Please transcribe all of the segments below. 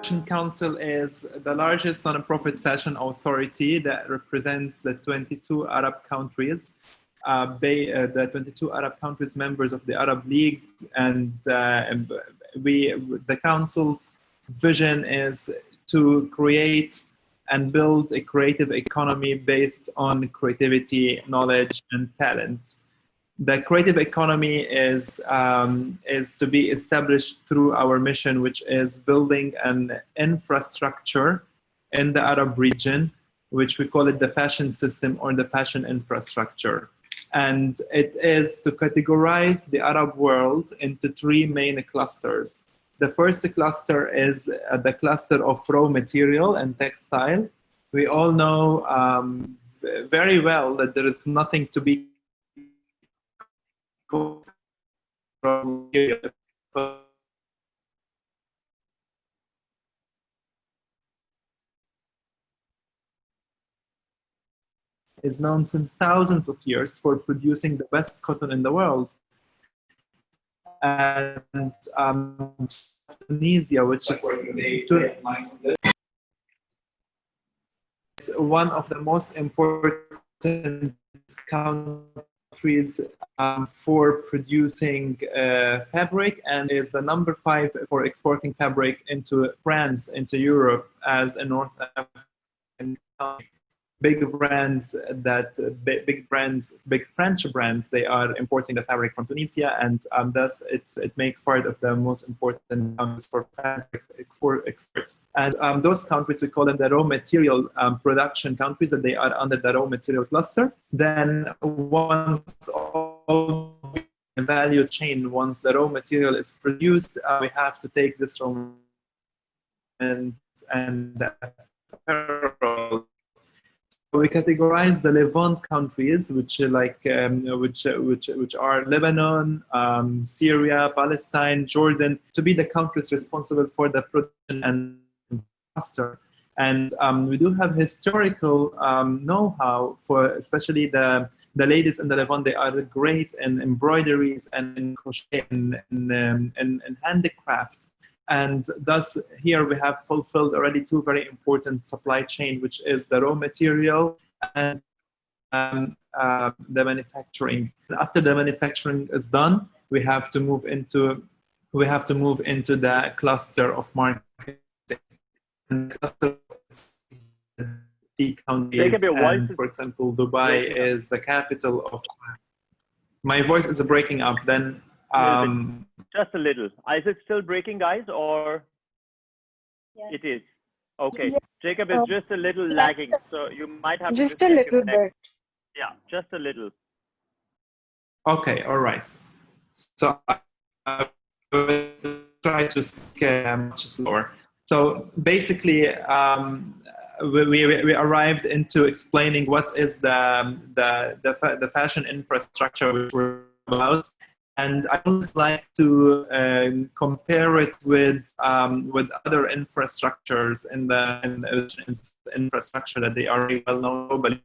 Fashion Council is the largest non-profit fashion authority that represents the 22 Arab countries, the 22 Arab countries members of the Arab League, and the council's vision is to create and build a creative economy based on creativity, knowledge, and talent. The creative economy is to be established through our mission, which is building an infrastructure in the Arab region, which we call it the fashion system or the fashion infrastructure. And it is to categorize the Arab world into three main clusters. The first cluster is the cluster of raw material and textile. We all know very well that there is nothing to be is known since thousands of years for producing the best cotton in the world. And Tunisia, which is one of the most important countries for producing fabric, and is the number 5 for exporting fabric into France, into Europe, as a North African country. Big French brands, they are importing the fabric from Tunisia, and thus it makes part of the most important countries for fabric export. And those countries, we call them the raw material production countries, and they are under the raw material cluster. Then once all the value chain, once the raw material is produced, we have to take this raw and apparel. We categorize the Levant countries, which are Lebanon, Syria, Palestine, Jordan, to be the countries responsible for the production and cluster. And we do have historical know-how for, especially the ladies in the Levant. They are great in embroideries and in crochet and handicraft. And thus, here we have fulfilled already two very important supply chain, which is the raw material and the manufacturing. After the manufacturing is done, we have to move into the cluster of marketing. Cluster countries, and for example, Dubai is the capital of. My voice is breaking up. Then. Just a little. Is it still breaking, guys, or? Yes. It is. Okay. Yes. Jacob is just a little lagging, so you might have just a little bit. Yeah, just a little. Okay. All right. So I will try to speak much slower. So basically, we arrived into explaining what is the fashion infrastructure which we're about. And I always like to compare it with other infrastructures in the infrastructure that they are well known globally.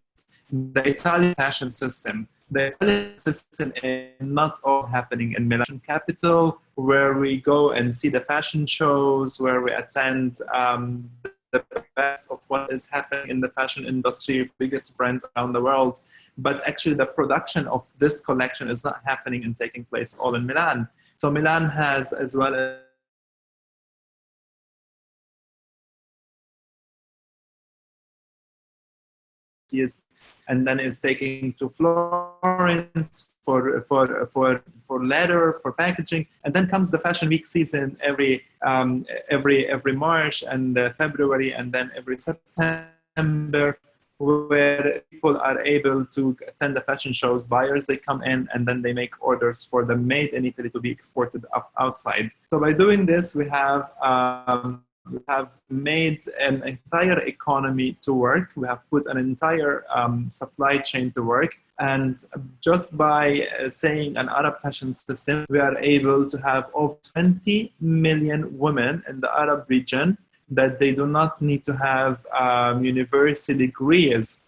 The Italian fashion system. The Italian system is not all happening in Milan capital, where we go and see the fashion shows, where we attend the best of what is happening in the fashion industry, biggest brands around the world. But actually the production of this collection is not happening and taking place all in Milan. So Milan has, as well as, and then is taking to Florence for leather, for packaging, and then comes the fashion week season every March and February, and then every September, where people are able to attend the fashion shows. Buyers, they come in and then they make orders for them made in Italy to be exported outside. So by doing this, we have made an entire economy to work. We have put an entire supply chain to work. And just by saying an Arab fashion system, we are able to have over 20 million women in the Arab region that they do not need to have university degrees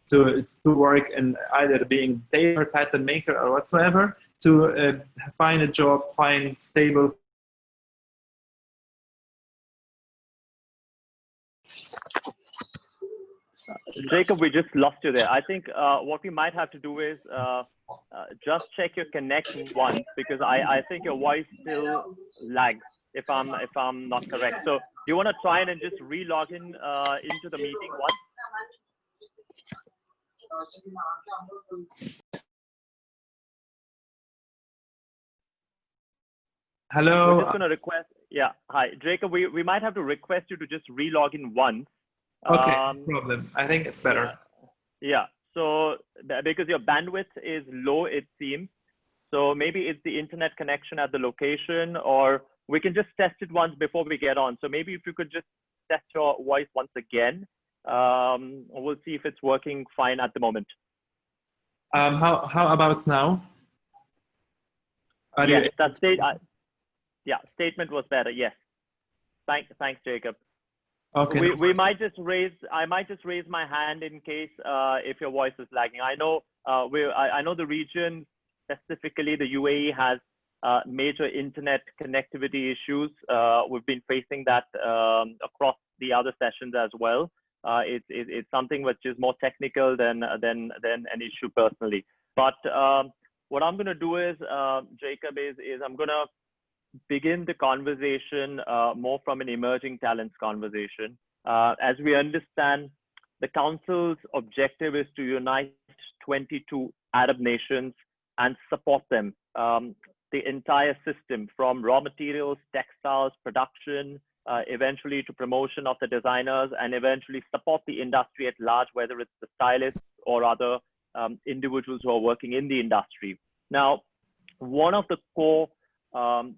to work in either being tailor, pattern maker, or whatsoever, to find a job, find stable Jacob, we just lost you there. I think what we might have to do is just check your connection once, because I think your voice still lags if I'm not correct. So do you want to try and just re-log in into the meeting once? Hello. We're just going to request. Yeah. Hi, Jacob. We might have to request you to just re-log in once. Okay, no problem. I think it's better. Yeah. So because your bandwidth is low, it seems. So maybe it's the internet connection at the location, or we can just test it once before we get on. So maybe if you could just test your voice once again, we'll see if it's working fine at the moment. How about now? Yes, yeah, statement was better. Yes. Thanks, Jacob. Okay. We might just I might just raise my hand in case if your voice is lagging. I know I know the region, specifically the UAE, has major internet connectivity issues. We've been facing that across the other sessions as well. It's something which is more technical than an issue personally. But what I'm going to do is, Jacob, is I'm going to begin the conversation more from an emerging talents conversation. As we understand, the Council's objective is to unite 22 Arab nations and support them, the entire system, from raw materials, textiles, production, eventually to promotion of the designers, and eventually support the industry at large, whether it's the stylists or other individuals who are working in the industry. Now, one of the core of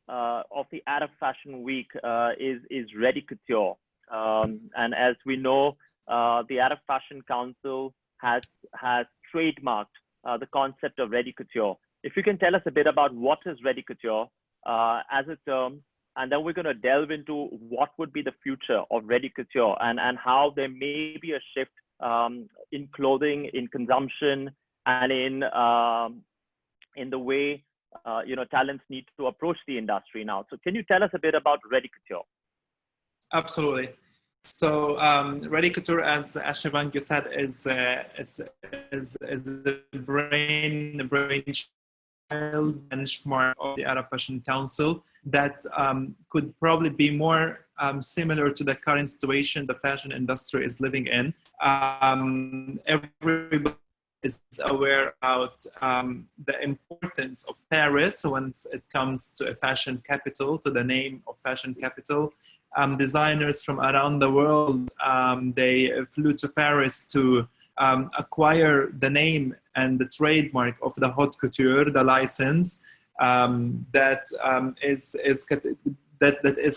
the Arab Fashion Week is Ready Couture. And as we know, the Arab Fashion Council has trademarked the concept of Ready Couture. If you can tell us a bit about what is Ready Couture as a term, and then we're going to delve into what would be the future of Ready Couture, and how there may be a shift in clothing, in consumption, and in the way talents need to approach the industry now. So can you tell us a bit about Ready Couture? Absolutely. So Ready Couture, as Shivang, you said, is the brainchild benchmark of the Arab Fashion Council that could probably be more similar to the current situation the fashion industry is living in. Everybody is aware about the importance of Paris when it comes to a fashion capital, to the name of fashion capital. Designers from around the world, they flew to Paris to acquire the name and the trademark of the haute couture, the license that is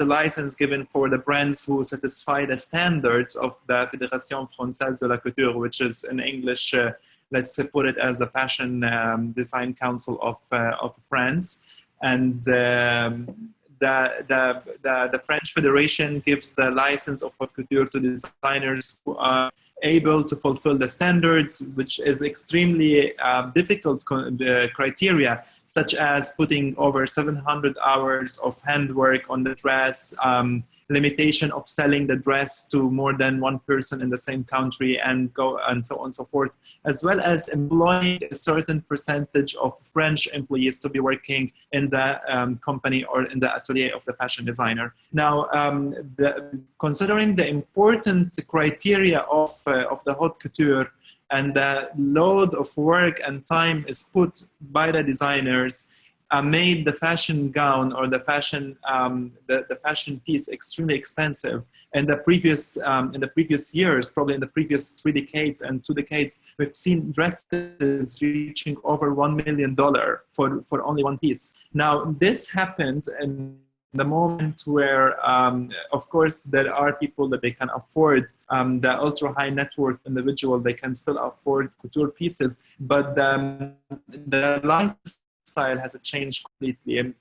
a license given for the brands who satisfy the standards of the Fédération Française de la Couture, which is in English, let's put it as the Fashion Design Council of France. And the French Federation gives the license of haute couture to designers who are able to fulfill the standards, which is extremely difficult criteria, such as putting over 700 hours of handwork on the dress, limitation of selling the dress to more than one person in the same country, and so on and so forth, as well as employing a certain percentage of French employees to be working in the company or in the atelier of the fashion designer. Now, considering the important criteria of the haute couture and the load of work and time is put by the designers, made the fashion gown or the fashion piece extremely expensive. In the previous years, probably in the previous 3 decades and 2 decades, we've seen dresses reaching over $1 million for only one piece. Now, this happened in the moment where, of course, there are people that they can afford the ultra high net worth individual, they can still afford couture pieces, but the lifestyle has changed completely.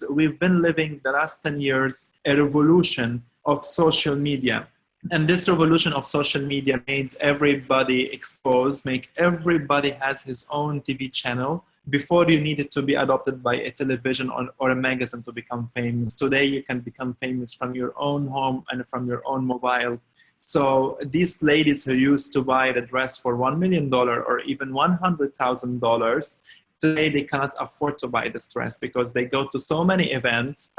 We've been living the last 10 years a revolution of social media. And this revolution of social media made everybody exposed, make everybody has his own TV channel. Before, you needed to be adopted by a television or a magazine to become famous. Today, you can become famous from your own home and from your own mobile. So these ladies who used to buy the dress for $1 million or even $100,000, today they cannot afford to buy this dress because they go to so many events.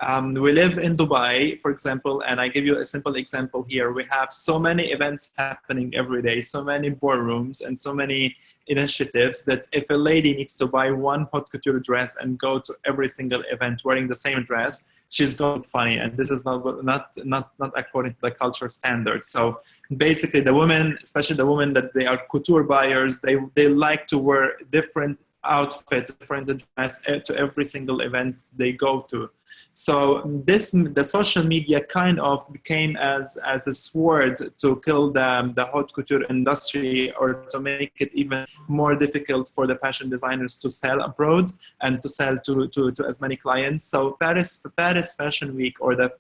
We live in Dubai, for example, and I give you a simple example here. We have so many events happening every day, so many boardrooms and so many initiatives that if a lady needs to buy one haute couture dress and go to every single event wearing the same dress, she's going funny, and this is not according to the culture standards. So basically, the women, especially the women that they are couture buyers, they like to wear different outfit, different dress to every single event they go to. So the social media kind of became as a sword to kill the haute couture industry, or to make it even more difficult for the fashion designers to sell abroad and to sell to as many clients. So Paris Fashion Week, or the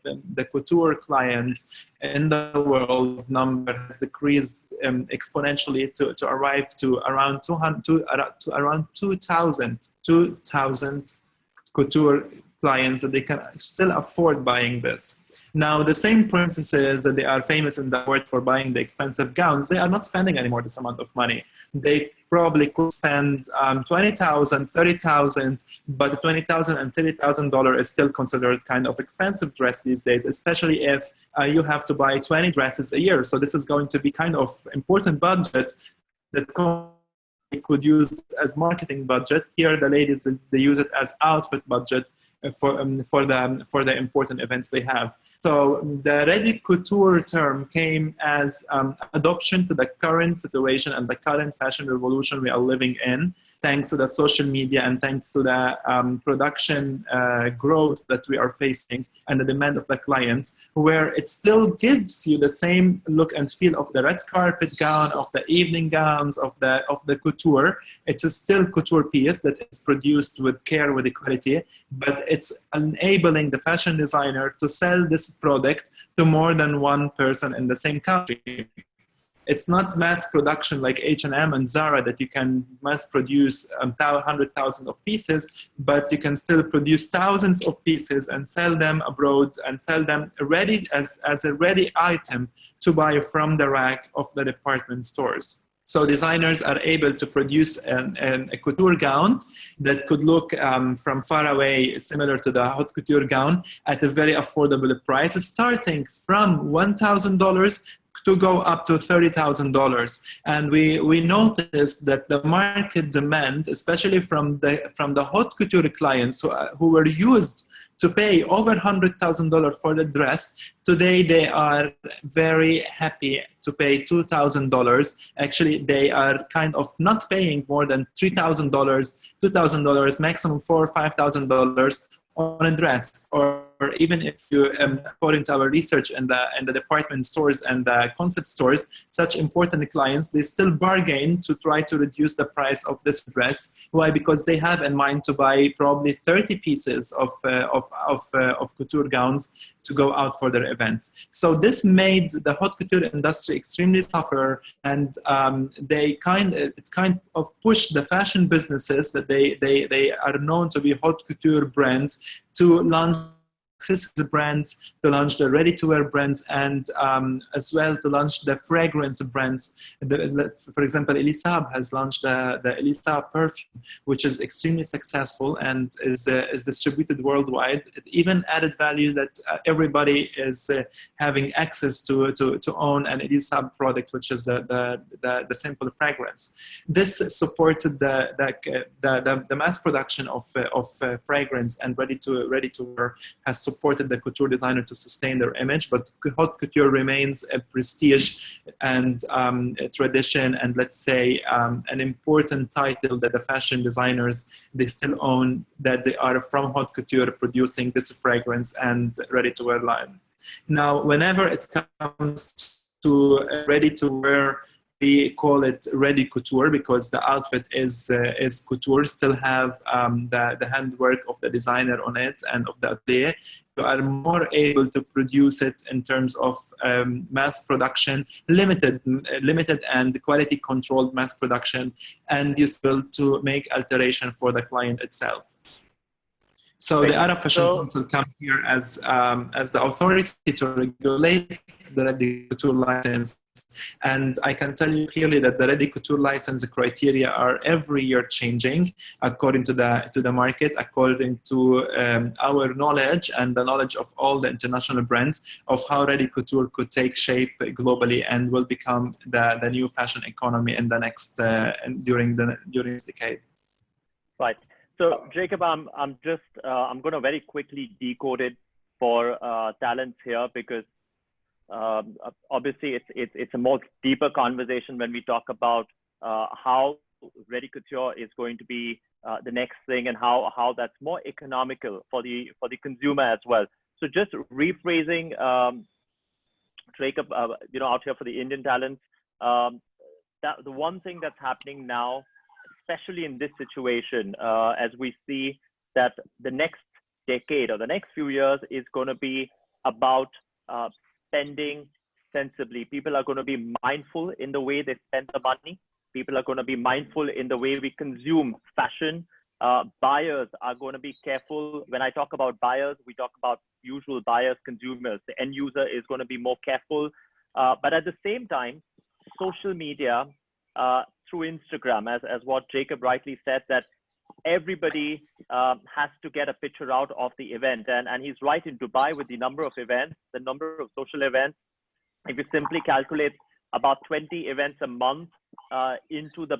couture clients in the world number has decreased exponentially to arrive to around 2,000 couture clients that they can still afford buying this. Now, the same princesses that they are famous in the world for buying the expensive gowns, they are not spending anymore this amount of money. They probably could spend $20,000, $30,000, but $20,000 and $30,000 is still considered kind of expensive dress these days, especially if you have to buy 20 dresses a year. So this is going to be kind of important budget that could use as marketing budget. Here, the ladies, they use it as outfit budget for the important events they have. So the ready couture term came as adoption to the current situation and the current fashion revolution we are living in, thanks to the social media and thanks to the production growth that we are facing and the demand of the clients, where it still gives you the same look and feel of the red carpet gown, of the evening gowns, of the couture. It's a still couture piece that is produced with care, with equality, but it's enabling the fashion designer to sell this product to more than one person in the same country. It's not mass production like H&M and Zara that you can mass produce 100,000 of pieces, but you can still produce thousands of pieces and sell them abroad and sell them ready as a ready item to buy from the rack of the department stores. So designers are able to produce a couture gown that could look from far away similar to the haute couture gown at a very affordable price, starting from $1,000 to go up to $30,000. And we noticed that the market demand, especially from the haute couture clients who were used to pay over $100,000 for the dress, today they are very happy to pay $2,000. Actually, they are kind of not paying more than $3,000, $2,000, maximum $4,000 or $5,000 on a dress. Or even if you, according to our research in the department stores and the concept stores, such important clients, they still bargain to try to reduce the price of this dress. Why? Because they have in mind to buy probably 30 pieces of couture gowns to go out for their events. So this made the haute couture industry extremely suffer, and it's kind of pushed the fashion businesses that they are known to be haute couture brands to launch accessories brands, to launch the ready-to-wear brands, and as well to launch the fragrance brands. For example, Elisab has launched the Elisab perfume, which is extremely successful and is distributed worldwide. It even added value that everybody is having access to own an Elisab product, which is the simple fragrance. This supported the mass production of fragrance and ready-to-wear has supported the couture designer to sustain their image, but haute couture remains a prestige and a tradition, and let's say an important title that the fashion designers, they still own, that they are from haute couture producing this fragrance and ready-to-wear line. Now, whenever it comes to ready-to-wear, we call it ready couture because the outfit is couture, still have the handwork of the designer on it and of the atelier. You are more able to produce it in terms of mass production, limited and quality controlled mass production, and useful to make alteration for the client itself. So the Arab Fashion Council comes here as the authority to regulate the Ready Couture license. And I can tell you clearly that the Ready Couture license criteria are every year changing according to the market, according to our knowledge and the knowledge of all the international brands of how Ready Couture could take shape globally and will become the new fashion economy in the next during this decade. Right. So Jacob, I'm going to very quickly decode it for talents here, because obviously it's a more deeper conversation when we talk about how Ready Couture is going to be the next thing, and how that's more economical for the consumer as well. So just rephrasing, Jacob, out here for the Indian talents, that the one thing that's happening now, especially in this situation, as we see that the next decade or the next few years is going to be about spending sensibly. People are going to be mindful in the way they spend the money. People are going to be mindful in the way we consume fashion. Buyers are going to be careful. When I talk about buyers, we talk about usual buyers, consumers. The end user is going to be more careful. But at the same time, social media, through Instagram, as what Jacob rightly said, that everybody has to get a picture out of the event. And he's right, in Dubai, with the number of events, the number of social events, if you simply calculate about 20 events a month into the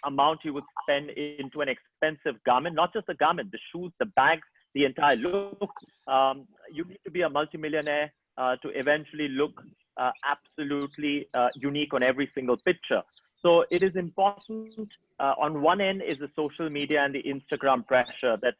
amount you would spend into an expensive garment, not just the garment, the shoes, the bags, the entire look, you need to be a multimillionaire to eventually look absolutely unique on every single picture. So it is important. On one end is the social media and the Instagram pressure that,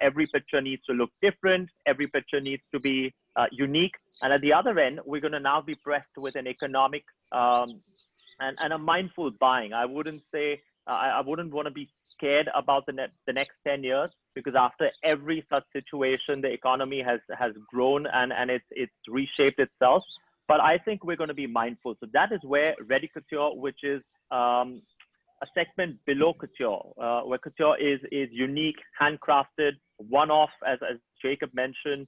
every picture needs to look different. Every picture needs to be unique. And at the other end, we're going to now be pressed with an economic and a mindful buying. I wouldn't say, I wouldn't want to be scared about the next 10 years, because after every such situation, the economy has grown and it's reshaped itself. But I think we're going to be mindful. So that is where Ready Couture, which is a segment below couture, where couture is unique, handcrafted, one-off, as Jacob mentioned,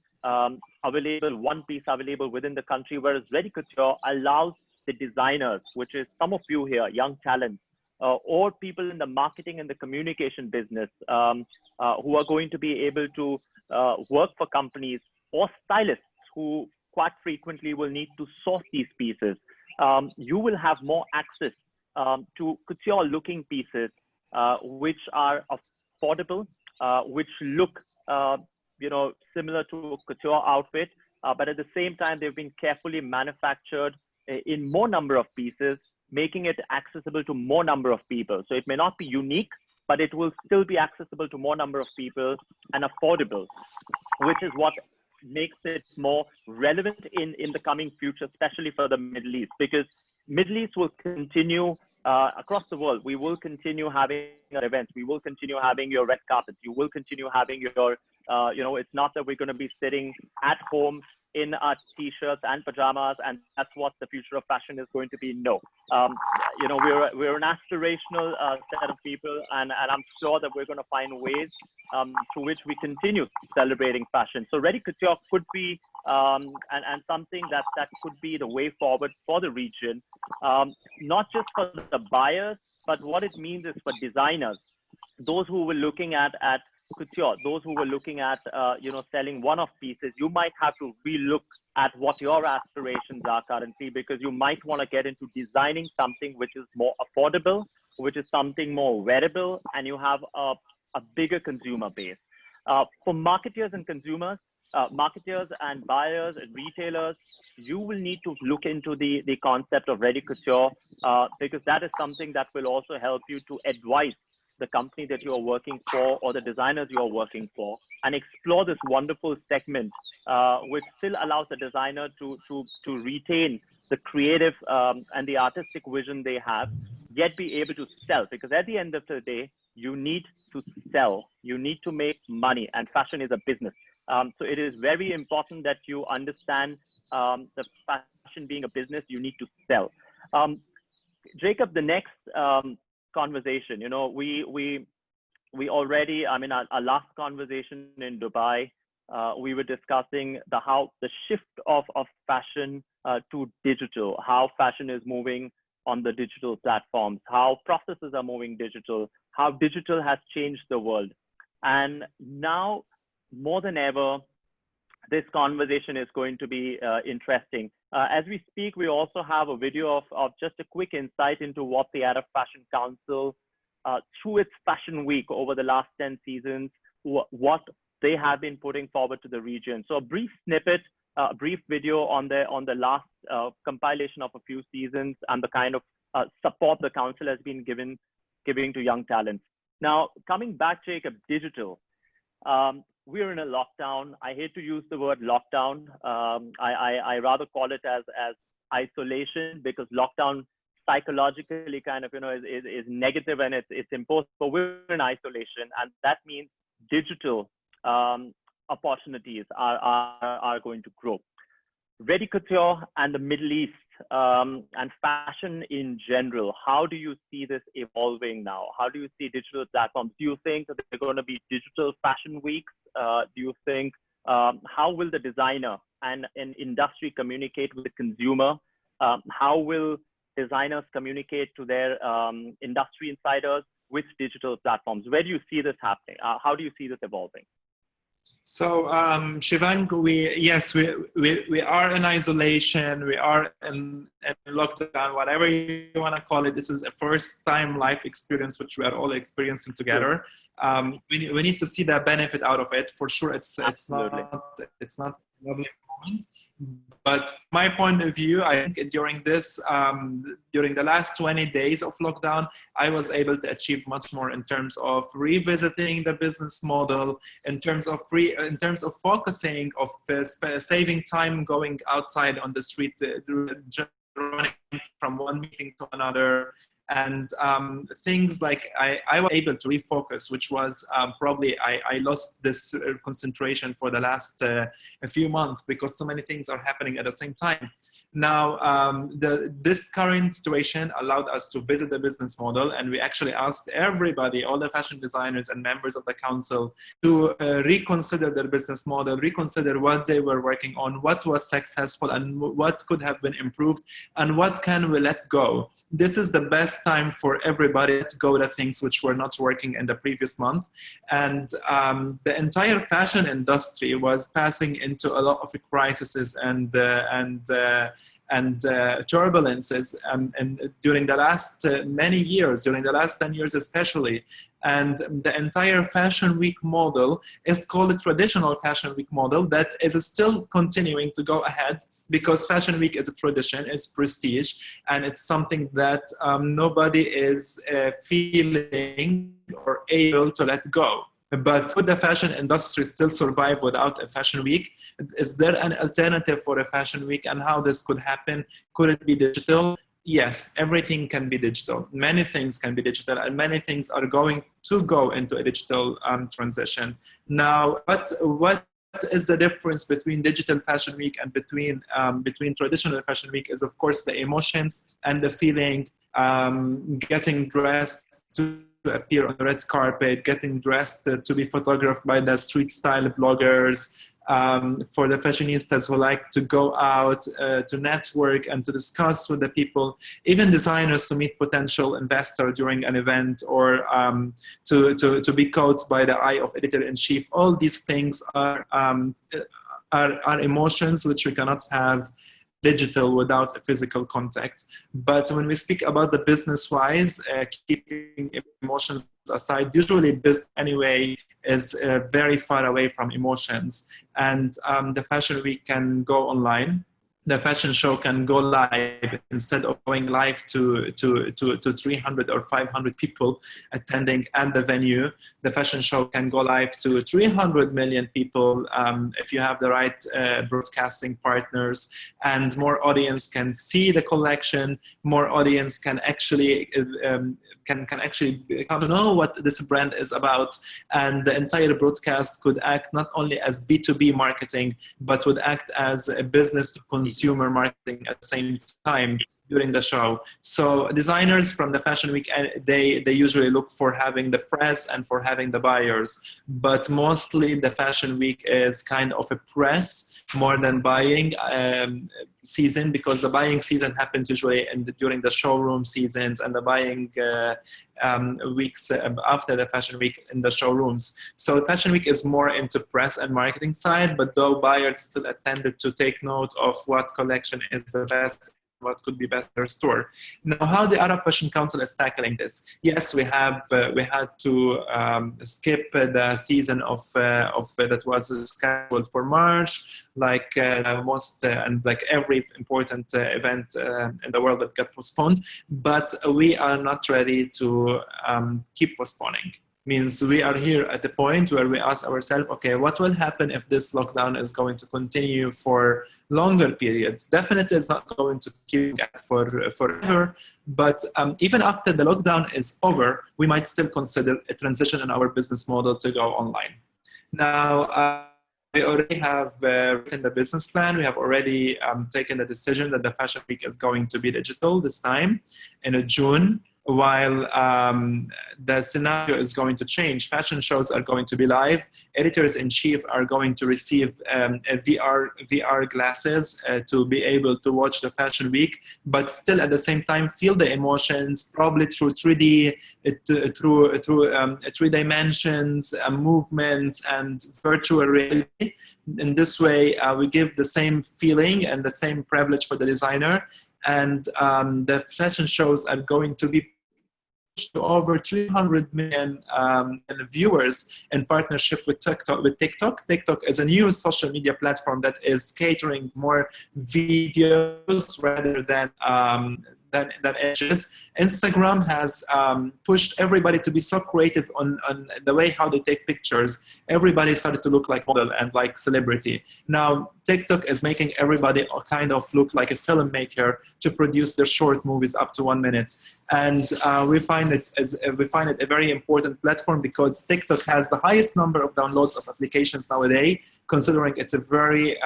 available, one piece available within the country, whereas Ready Couture allows the designers, which is some of you here, young talents, or people in the marketing and the communication business, who are going to be able to work for companies, or stylists who quite frequently will need to source these pieces. You will have more access to couture looking pieces, which are affordable, which look similar to a couture outfit, but at the same time they've been carefully manufactured in more number of pieces, making it accessible to more number of people. So it may not be unique, but it will still be accessible to more number of people and affordable, which is what makes it more relevant in the coming future, especially for the Middle East, because Middle East will continue across the world. We will continue having our events. We will continue having your red carpets. You will continue having your, it's not that we're going to be sitting at home in our t-shirts and pajamas, and that's what the future of fashion is going to be. No, we're an aspirational set of people, and I'm sure that we're going to find ways through which we continue celebrating fashion. So Ready Couture could be, and something that could be the way forward for the region, not just for the buyers, but what it means is for designers, those who were looking at couture, those who were looking at selling one-off pieces. You might have to relook at what your aspirations are currently, because you might want to get into designing something which is more affordable, which is something more wearable, and you have a bigger consumer base. For marketers and consumers, marketers and buyers and retailers, you will need to look into the concept of Ready Couture, because that is something that will also help you to advise the company that you are working for or the designers you are working for, and explore this wonderful segment, which still allows the designer to retain the creative and the artistic vision they have, yet be able to sell. Because at the end of the day, you need to sell, you need to make money, and fashion is a business. So it is very important that you understand the fashion being a business, you need to sell. Jacob, the next conversation, we already, our last conversation in Dubai, we were discussing how the shift of fashion to digital, how fashion is moving on the digital platforms, how processes are moving digital, how digital has changed the world. And now, more than ever, this conversation is going to be interesting. As we speak, we also have a video of just a quick insight into what the Arab Fashion Council, through its Fashion Week over the last 10 seasons, what they have been putting forward to the region. So a brief snippet, a brief video on the last compilation of a few seasons and the kind of support the council has been giving to young talents. Now, coming back, Jacob, digital. We're in a lockdown. I hate to use the word lockdown. I rather call it as isolation, because lockdown psychologically kind of, is negative and it's imposed, but we're in isolation. And that means digital opportunities are going to grow. Ready couture and the Middle East and fashion in general, how do you see this evolving now? How do you see digital platforms? Do you think that there are going to be digital fashion weeks? Do you think, how will the designer and an industry communicate with the consumer? How will designers communicate to their industry insiders with digital platforms? Where do you see this happening? How do you see this evolving? So, Shivang, we are in isolation, we are in lockdown, whatever you want to call it. This is a first-time life experience which we are all experiencing together. We need to see the benefit out of it. For sure, it's not a lovely moment. But from my point of view, I think during the last 20 days of lockdown, I was able to achieve much more in terms of revisiting the business model, in terms of focusing, of saving time going outside on the street, running from one meeting to another. And things like I was able to refocus, which was probably I lost this concentration for the last a few months because so many things are happening at the same time. Now, this current situation allowed us to visit the business model, and we actually asked everybody, all the fashion designers and members of the council, to reconsider their business model, reconsider what they were working on, what was successful, and what could have been improved, and what can we let go. This is the best time for everybody to go to things which were not working in the previous month. And the entire fashion industry was passing into a lot of crises and turbulences and during the last many years, during the last 10 years especially. And the entire Fashion Week model is called a traditional Fashion Week model that is still continuing to go ahead, because Fashion Week is a tradition, it's prestige, and it's something that nobody is feeling or able to let go. But could the fashion industry still survive without a fashion week? Is there an alternative for a fashion week, and how this could happen? Could it be digital? Yes, everything can be digital. Many things can be digital, and many things are going to go into a digital transition. Now, what is the difference between digital fashion week and between traditional fashion week is, of course, the emotions and the feeling, getting dressed to appear on the red carpet, getting dressed to be photographed by the street style bloggers, for the fashionistas who like to go out to network and to discuss with the people, even designers to meet potential investors during an event, or to be caught by the eye of editor-in-chief. All these things are emotions which we cannot have digital without a physical contact. But when we speak about the business-wise, keeping emotions aside, usually business anyway is very far away from emotions. And the Fashion Week can go online. The fashion show can go live. Instead of going live to 300 or 500 people attending at the venue, the fashion show can go live to 300 million people if you have the right broadcasting partners, and more audience can see the collection. More audience can actually come to know what this brand is about, and the entire broadcast could act not only as B2B marketing, but would act as a business to consumer marketing at the same time. during the show. So designers from the fashion week, they usually look for having the press and for having the buyers, but mostly the fashion week is kind of a press more than buying season, because the buying season happens usually during the showroom seasons, and the buying weeks after the fashion week in the showrooms. So fashion week is more into press and marketing side, but though buyers still attended to take note of what collection is the best, what could be best in their store. Now, how the Arab Fashion Council is tackling this? Yes, we had to skip the season of that was scheduled for March, like most and like every important event in the world that got postponed. But we are not ready to keep postponing. Means we are here at the point where we ask ourselves, okay, what will happen if this lockdown is going to continue for longer period? Definitely it's not going to keep for forever, but even after the lockdown is over, we might still consider a transition in our business model to go online. Now, we already have written the business plan. We have already taken the decision that the fashion week is going to be digital this time in June. While the scenario is going to change, fashion shows are going to be live. Editors-in-chief are going to receive VR glasses to be able to watch the fashion week, but still at the same time feel the emotions, probably through 3D, through 3 dimensions, movements, and virtual reality. In this way, we give the same feeling and the same privilege for the designer. And the fashion shows are going to be to over 300 million viewers in partnership with TikTok. TikTok is a new social media platform that is catering more videos rather than images. Instagram has pushed everybody to be so creative on the way how they take pictures. Everybody started to look like model and like celebrity. Now TikTok is making everybody kind of look like a filmmaker to produce their short movies up to 1 minute. And we find it a very important platform because TikTok has the highest number of downloads of applications nowadays, considering it's a very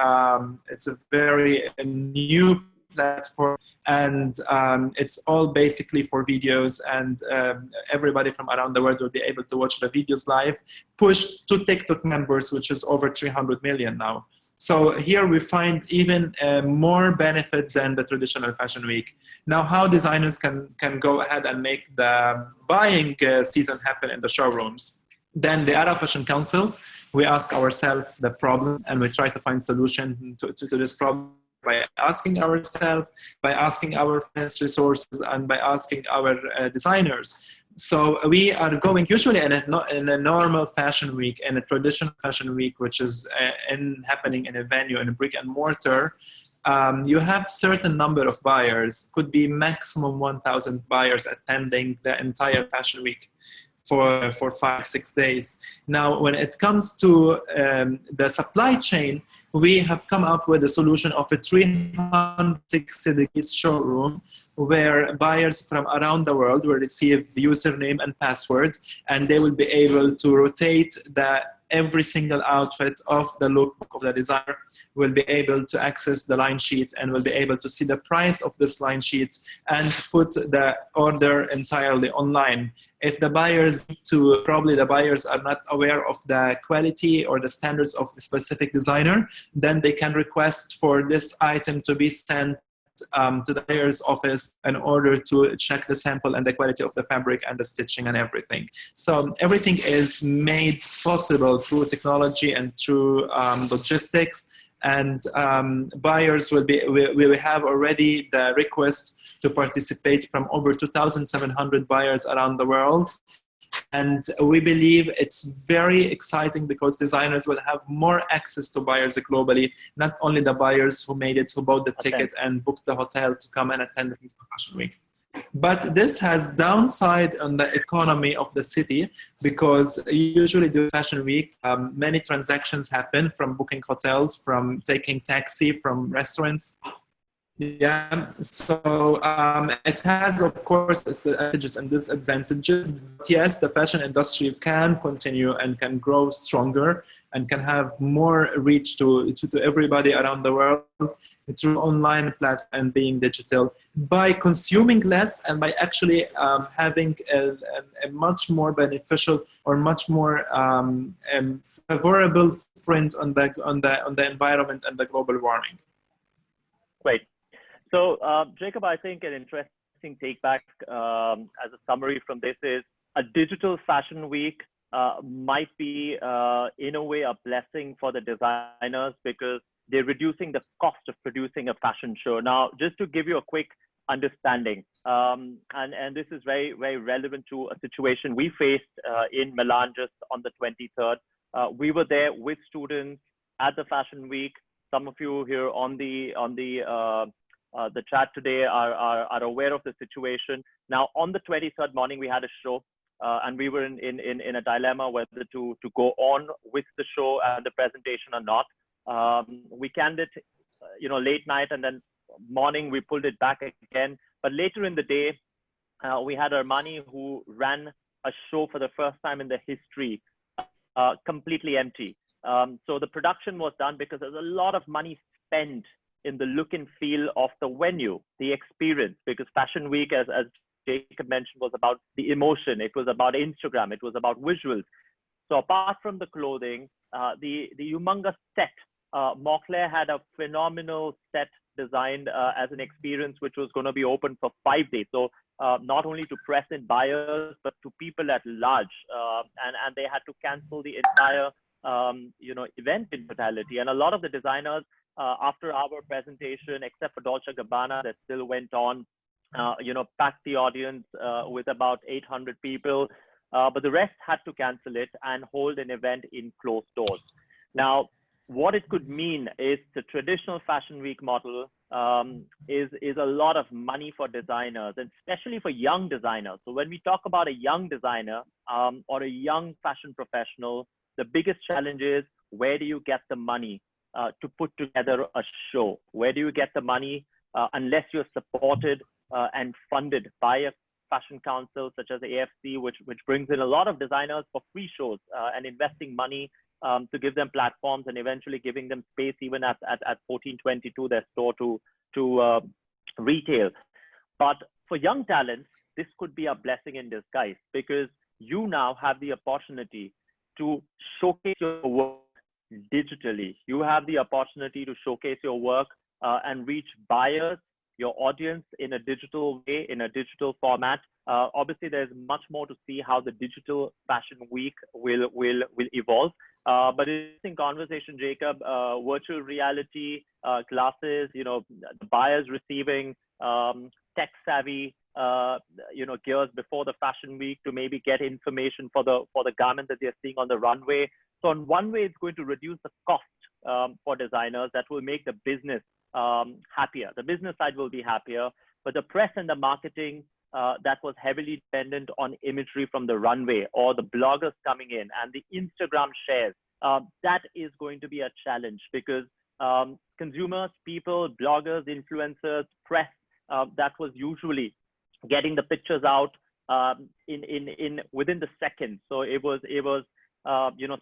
new platform, and it's all basically for videos, and everybody from around the world will be able to watch the videos live, pushed to TikTok members, which is over 300 million now. So here we find even more benefit than the traditional fashion week. Now, how designers can go ahead and make the buying season happen in the showrooms? Then the Arab Fashion Council, we ask ourselves the problem, and we try to find solution to this problem by asking ourselves, by asking our friends, resources, and by asking our designers. So we are going usually in a normal fashion week, in a traditional fashion week, which is happening in a venue, in a brick and mortar. You have certain number of buyers, could be maximum 1,000 buyers attending the entire fashion week for 5-6 days. Now, when it comes to the supply chain, we have come up with a solution of a 360 degrees showroom where buyers from around the world will receive username and passwords, and they will be able to rotate every single outfit of the lookbook of the designer, will be able to access the line sheet and will be able to see the price of this line sheet and put the order entirely online. If the buyers probably the buyers are not aware of the quality or the standards of a specific designer, then they can request for this item to be sent to the buyer's office in order to check the sample and the quality of the fabric and the stitching and everything. So everything is made possible through technology and through logistics. And buyers we have already the request to participate from over 2,700 buyers around the world. And we believe it's very exciting because designers will have more access to buyers globally, not only the buyers who made it, who bought the ticket and booked the hotel to come and attend the fashion week. But this has downside on the economy of the city because usually during fashion week, many transactions happen from booking hotels, from taking taxi, from restaurants. Yeah, so it has, of course, its advantages and disadvantages. Yes, the fashion industry can continue and can grow stronger and can have more reach to everybody around the world through online platform and being digital by consuming less and by actually having a much more beneficial or much more favorable footprint on the environment and the global warming. Great. So Jacob, I think an interesting take back as a summary from this is a digital fashion week might be in a way a blessing for the designers because they're reducing the cost of producing a fashion show. Now, just to give you a quick understanding, and this is very, very relevant to a situation we faced in Milan just on the 23rd. We were there with students at the fashion week. Some of you here on the chat today are aware of the situation. Now, on the 23rd morning, we had a show. And we were in a dilemma whether to go on with the show and the presentation or not. We canned it, late night, and then morning we pulled it back again. But later in the day, we had Armani who ran a show for the first time in the history, completely empty. So the production was done because there's a lot of money spent in the look and feel of the venue, the experience, because Fashion Week, as Jacob mentioned, was about the emotion. It was about Instagram. It was about visuals. So apart from the clothing, the humongous set, Moncler had a phenomenal set designed as an experience, which was going to be open for 5 days. So not only to press and buyers, but to people at large. And they had to cancel the entire, event in totality. And a lot of the designers, after our presentation, except for Dolce & Gabbana, that still went on, packed the audience with about 800 people, but the rest had to cancel it and hold an event in closed doors. Now, what it could mean is the traditional Fashion Week model is a lot of money for designers, and especially for young designers. So when we talk about a young designer or a young fashion professional, the biggest challenge is where do you get the money to put together a show? Where do you get the money unless you're supported and funded by a fashion council such as the AFC, which brings in a lot of designers for free shows and investing money to give them platforms and eventually giving them space even at 1422, their store to retail. But for young talents, this could be a blessing in disguise because you now have the opportunity to showcase your work digitally. You have the opportunity to showcase your work and reach buyers, your audience in a digital way, in a digital format. Obviously, there's much more to see how the digital fashion week will evolve. But interesting conversation, Jacob. Virtual reality, glasses, the buyers receiving tech savvy, gears before the fashion week to maybe get information for the garment that they're seeing on the runway. So in one way, it's going to reduce the cost for designers. That will make the business happier. The business side will be happier, but the press and the marketing that was heavily dependent on imagery from the runway or the bloggers coming in and the Instagram shares, that is going to be a challenge because consumers, people, bloggers, influencers, press, that was usually getting the pictures out in within the second. So it was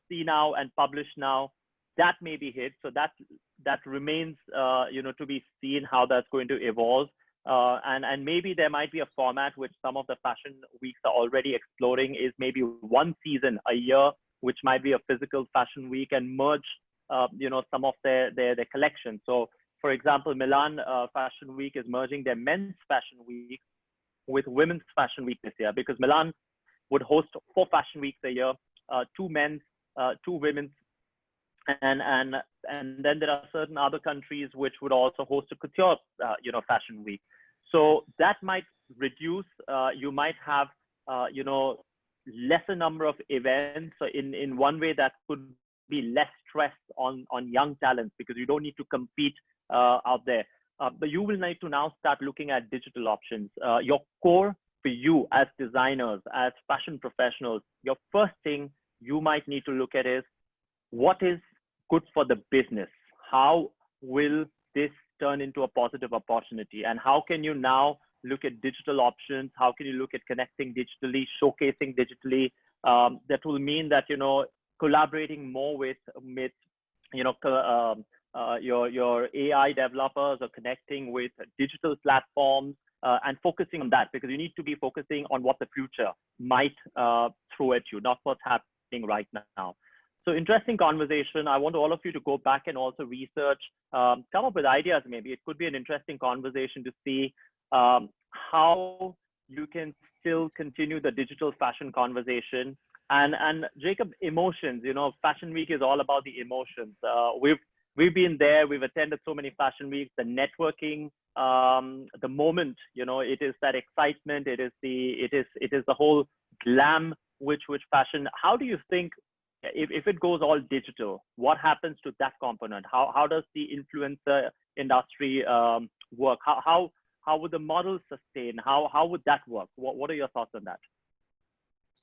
see now and publish now. That may be hit. So that remains to be seen how that's going to evolve. And maybe there might be a format which some of the fashion weeks are already exploring is maybe one season a year, which might be a physical fashion week and merge some of their collections. So for example, Milan Fashion Week is merging their men's fashion week with women's fashion week this year because Milan would host 4 fashion weeks a year, 2 men's, 2 women's. And then there are certain other countries which would also host a couture, fashion week. So that might reduce. You might have, lesser number of events. So in one way, that could be less stress on young talents because you don't need to compete out there. But you will need to now start looking at digital options. Your core for you as designers, as fashion professionals, your first thing you might need to look at is what is good for the business? How will this turn into a positive opportunity? And how can you now look at digital options? How can you look at connecting digitally, showcasing digitally? That will mean that, collaborating more with you know, your AI developers, or connecting with digital platforms, and focusing on that, because you need to be focusing on what the future might throw at you, not what's happening right now. So interesting conversation. I want all of you to go back and also research, come up with ideas. Maybe it could be an interesting conversation to see how you can still continue the digital fashion conversation. And Jacob, emotions, you know, Fashion Week is all about the emotions. We've been there, we've attended so many Fashion Weeks, the networking, the moment, you know, it is that excitement, it is the whole glam which fashion. How do you think, if it goes all digital, what happens to that component? How does the influencer industry work? How would the model sustain? How would that work? What are your thoughts on that?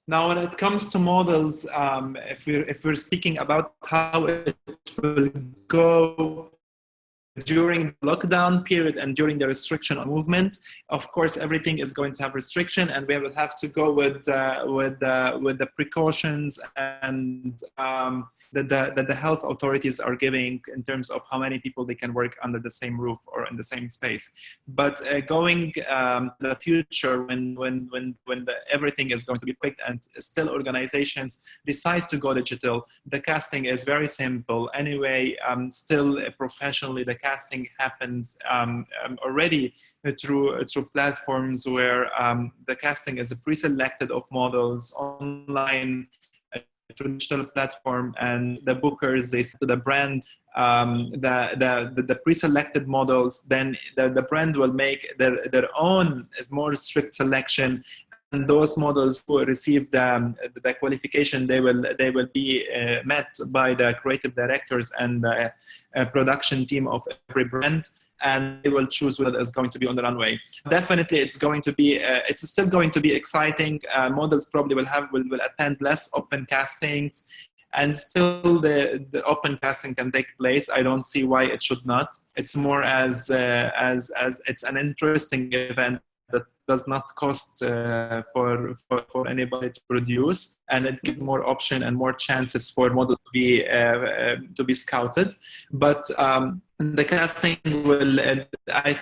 Now, when it comes to models, if we're speaking about how it will go during the lockdown period and during the restriction of movement, of course, everything is going to have restriction, and we will have to go with the precautions and that the health authorities are giving in terms of how many people they can work under the same roof or in the same space. But going the future, when everything is going to be quick and still organizations decide to go digital, the casting is very simple. Anyway, still professionally, the casting happens already through platforms where the casting is pre-selected of models online through digital platform, and the bookers, they say to the brand the pre-selected models. Then the brand will make their own more strict selection. And those models who receive the qualification, they will be met by the creative directors and the production team of every brand, and they will choose what is going to be on the runway. Definitely, it's still going to be exciting. Models probably will attend less open castings, and still the open casting can take place. I don't see why it should not. It's more as it's an interesting event that does not cost for anybody to produce, and it gives more option and more chances for models to be scouted. But the casting will, I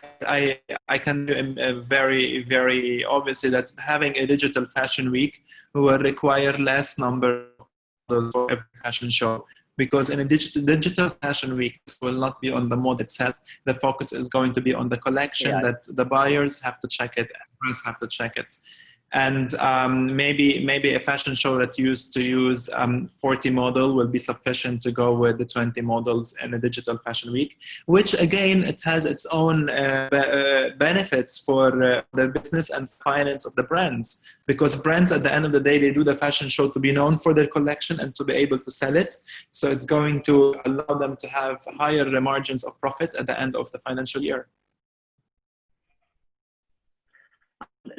can very, very obviously that having a digital fashion week will require less number of models for every fashion show. Because in a digital fashion week, this will not be on the model itself. The focus is going to be on the collection that the buyers have to check it, and brands have to check it. And maybe a fashion show that used to use 40 models will be sufficient to go with the 20 models in a digital fashion week, which again, it has its own benefits for the business and finance of the brands, because brands at the end of the day, they do the fashion show to be known for their collection and to be able to sell it. So it's going to allow them to have higher margins of profit at the end of the financial year.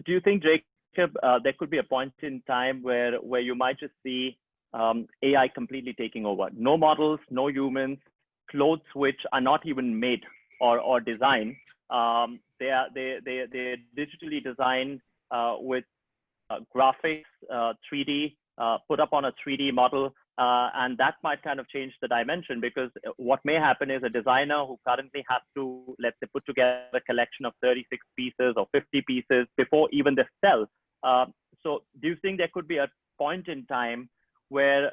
Do you think, Jake, there could be a point in time where you might just see AI completely taking over? No models, no humans, clothes which are not even made or designed. They're digitally designed with graphics, 3D, put up on a 3D model. And that might kind of change the dimension, because what may happen is a designer who currently has to, let's say, put together a collection of 36 pieces or 50 pieces before even they sell. So do you think there could be a point in time where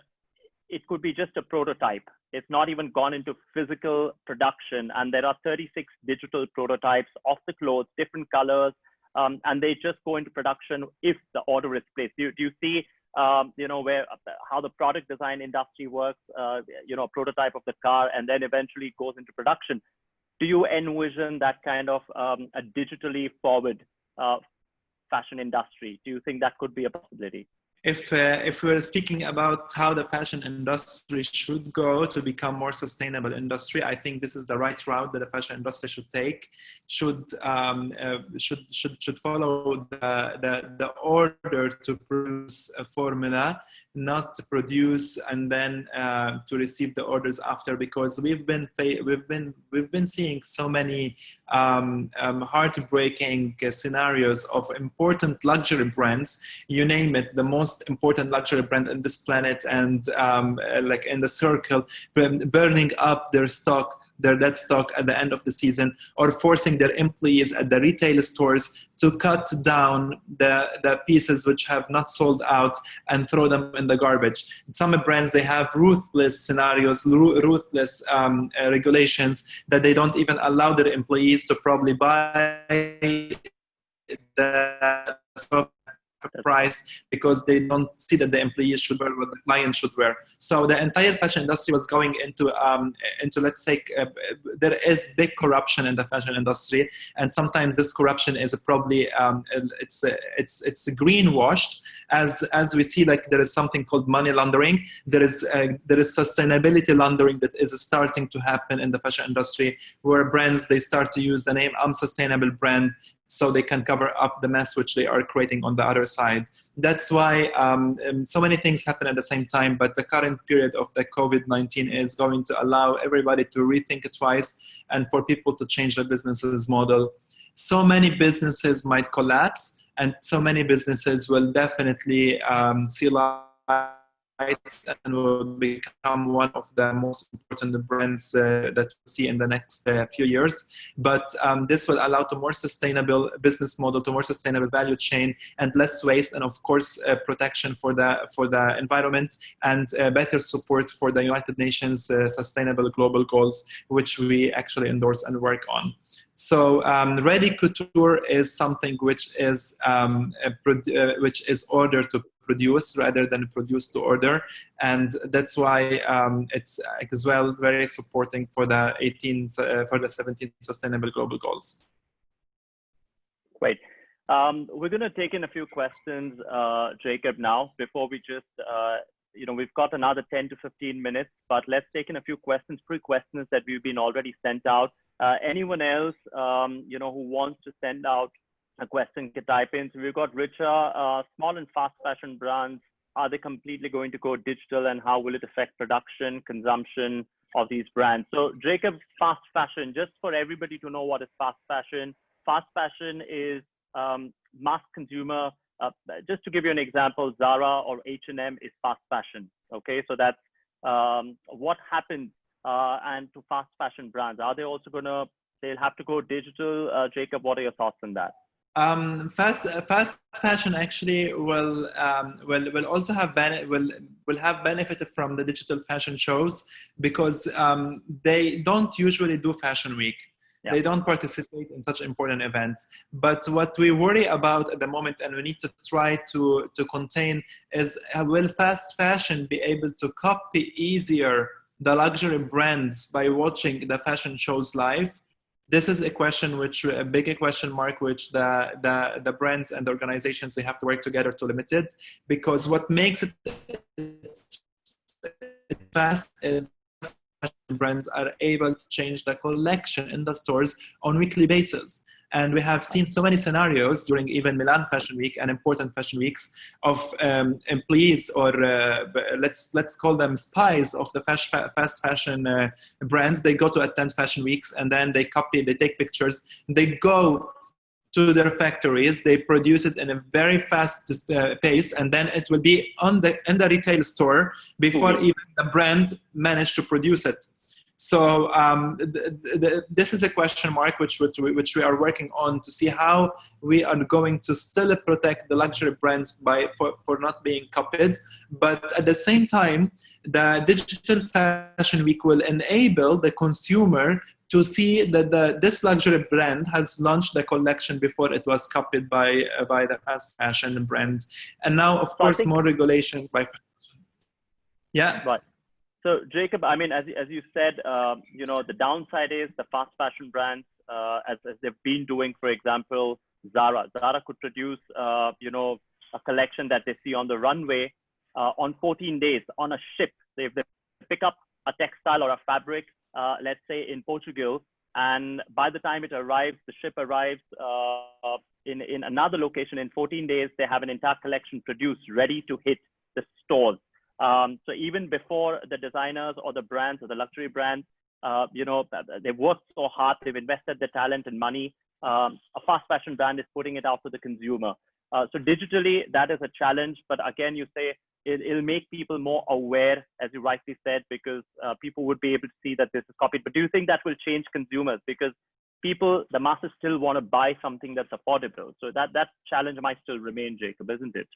it could be just a prototype? It's not even gone into physical production, and there are 36 digital prototypes of the clothes, different colors, and they just go into production if the order is placed. Do you see you know, how the product design industry works, you know, a prototype of the car, and then eventually goes into production? Do you envision that kind of a digitally forward fashion industry? Do you think that could be a possibility? If we're speaking about how the fashion industry should go to become more sustainable industry, I think this is the right route that the fashion industry should take. Should follow the order to produce a formula, not to produce and then to receive the orders after, because we've been seeing so many heartbreaking scenarios of important luxury brands. You name it, the most most important luxury brand in this planet, and like in the circle, burning up their stock, their dead stock at the end of the season, or forcing their employees at the retail stores to cut down the pieces which have not sold out and throw them in the garbage. Some brands, they have ruthless scenarios, ruthless regulations that they don't even allow their employees to probably buy the stock price, because they don't see that the employees should wear what the client should wear. So the entire fashion industry was going into let's say, there is big corruption in the fashion industry, and sometimes this corruption is probably it's greenwashed, as we see, like there is something called money laundering. There is sustainability laundering that is starting to happen in the fashion industry, where brands, they start to use the name "I'm sustainable brand" so they can cover up the mess which they are creating on the other side. That's why so many things happen at the same time, but the current period of the COVID-19 is going to allow everybody to rethink it twice, and for people to change their businesses model. So many businesses might collapse, and so many businesses will definitely see light and will become one of the most important brands that we see in the next few years. But this will allow to more sustainable business model, to more sustainable value chain, and less waste, and of course protection for the environment, and better support for the United Nations Sustainable Global Goals, which we actually endorse and work on. So ready couture is something which is ordered to produce rather than produce to order, and that's why it's as well very supporting for the 17 Sustainable Global Goals. Great. We're going to take in a few questions, Jacob, now, before we just, we've got another 10 to 15 minutes, but let's take in a few questions, pre-questions that we've been already sent out. Anyone else, who wants to send out a question can type in. So we've got Richa, small and fast fashion brands, are they completely going to go digital, and how will it affect production, consumption of these brands? So Jacob, fast fashion, just for everybody to know what is fast fashion. Fast fashion is mass consumer. Just to give you an example, Zara or H&M is fast fashion. Okay, so that's what happens and to fast fashion brands. Are they also they'll have to go digital? Jacob, what are your thoughts on that? Fast fashion actually will also have benefited from the digital fashion shows, because they don't usually do fashion week. Yeah. They don't participate in such important events. But what we worry about at the moment, and we need to try to contain, is will fast fashion be able to copy easier the luxury brands by watching the fashion shows live? This is a question a big question mark, which the brands and the organizations, they have to work together to limit it, because what makes it fast is brands are able to change the collection in the stores on weekly basis. And we have seen so many scenarios during even Milan Fashion Week and important fashion weeks of employees, or let's call them spies of the fast fashion brands. They go to attend fashion weeks, and then they take pictures, they go to their factories, they produce it in a very fast pace, and then it will be in the retail store before even the brand managed to produce it. So this is a question mark which we are working on, to see how we are going to still protect the luxury brands for not being copied. But at the same time, the digital fashion week will enable the consumer to see that this luxury brand has launched the collection before it was copied by the fast fashion brands. And now, of course, more regulations by fashion. Yeah. Right. So Jacob, I mean, as you said, the downside is the fast fashion brands, as they've been doing, for example, Zara could produce, a collection that they see on the runway on 14 days on a ship. So if they pick up a textile or a fabric, let's say in Portugal, and by the time it arrives, the ship arrives in another location in 14 days, they have an entire collection produced, ready to hit the stores. So even before the designers or the brands or the luxury brands, they've worked so hard, they've invested their talent and money. A fast fashion brand is putting it out to the consumer. So digitally, that is a challenge. But again, you say it'll make people more aware, as you rightly said, because people would be able to see that this is copied. But do you think that will change consumers? Because people, the masses still want to buy something that's affordable. So that challenge might still remain, Jacob, isn't it?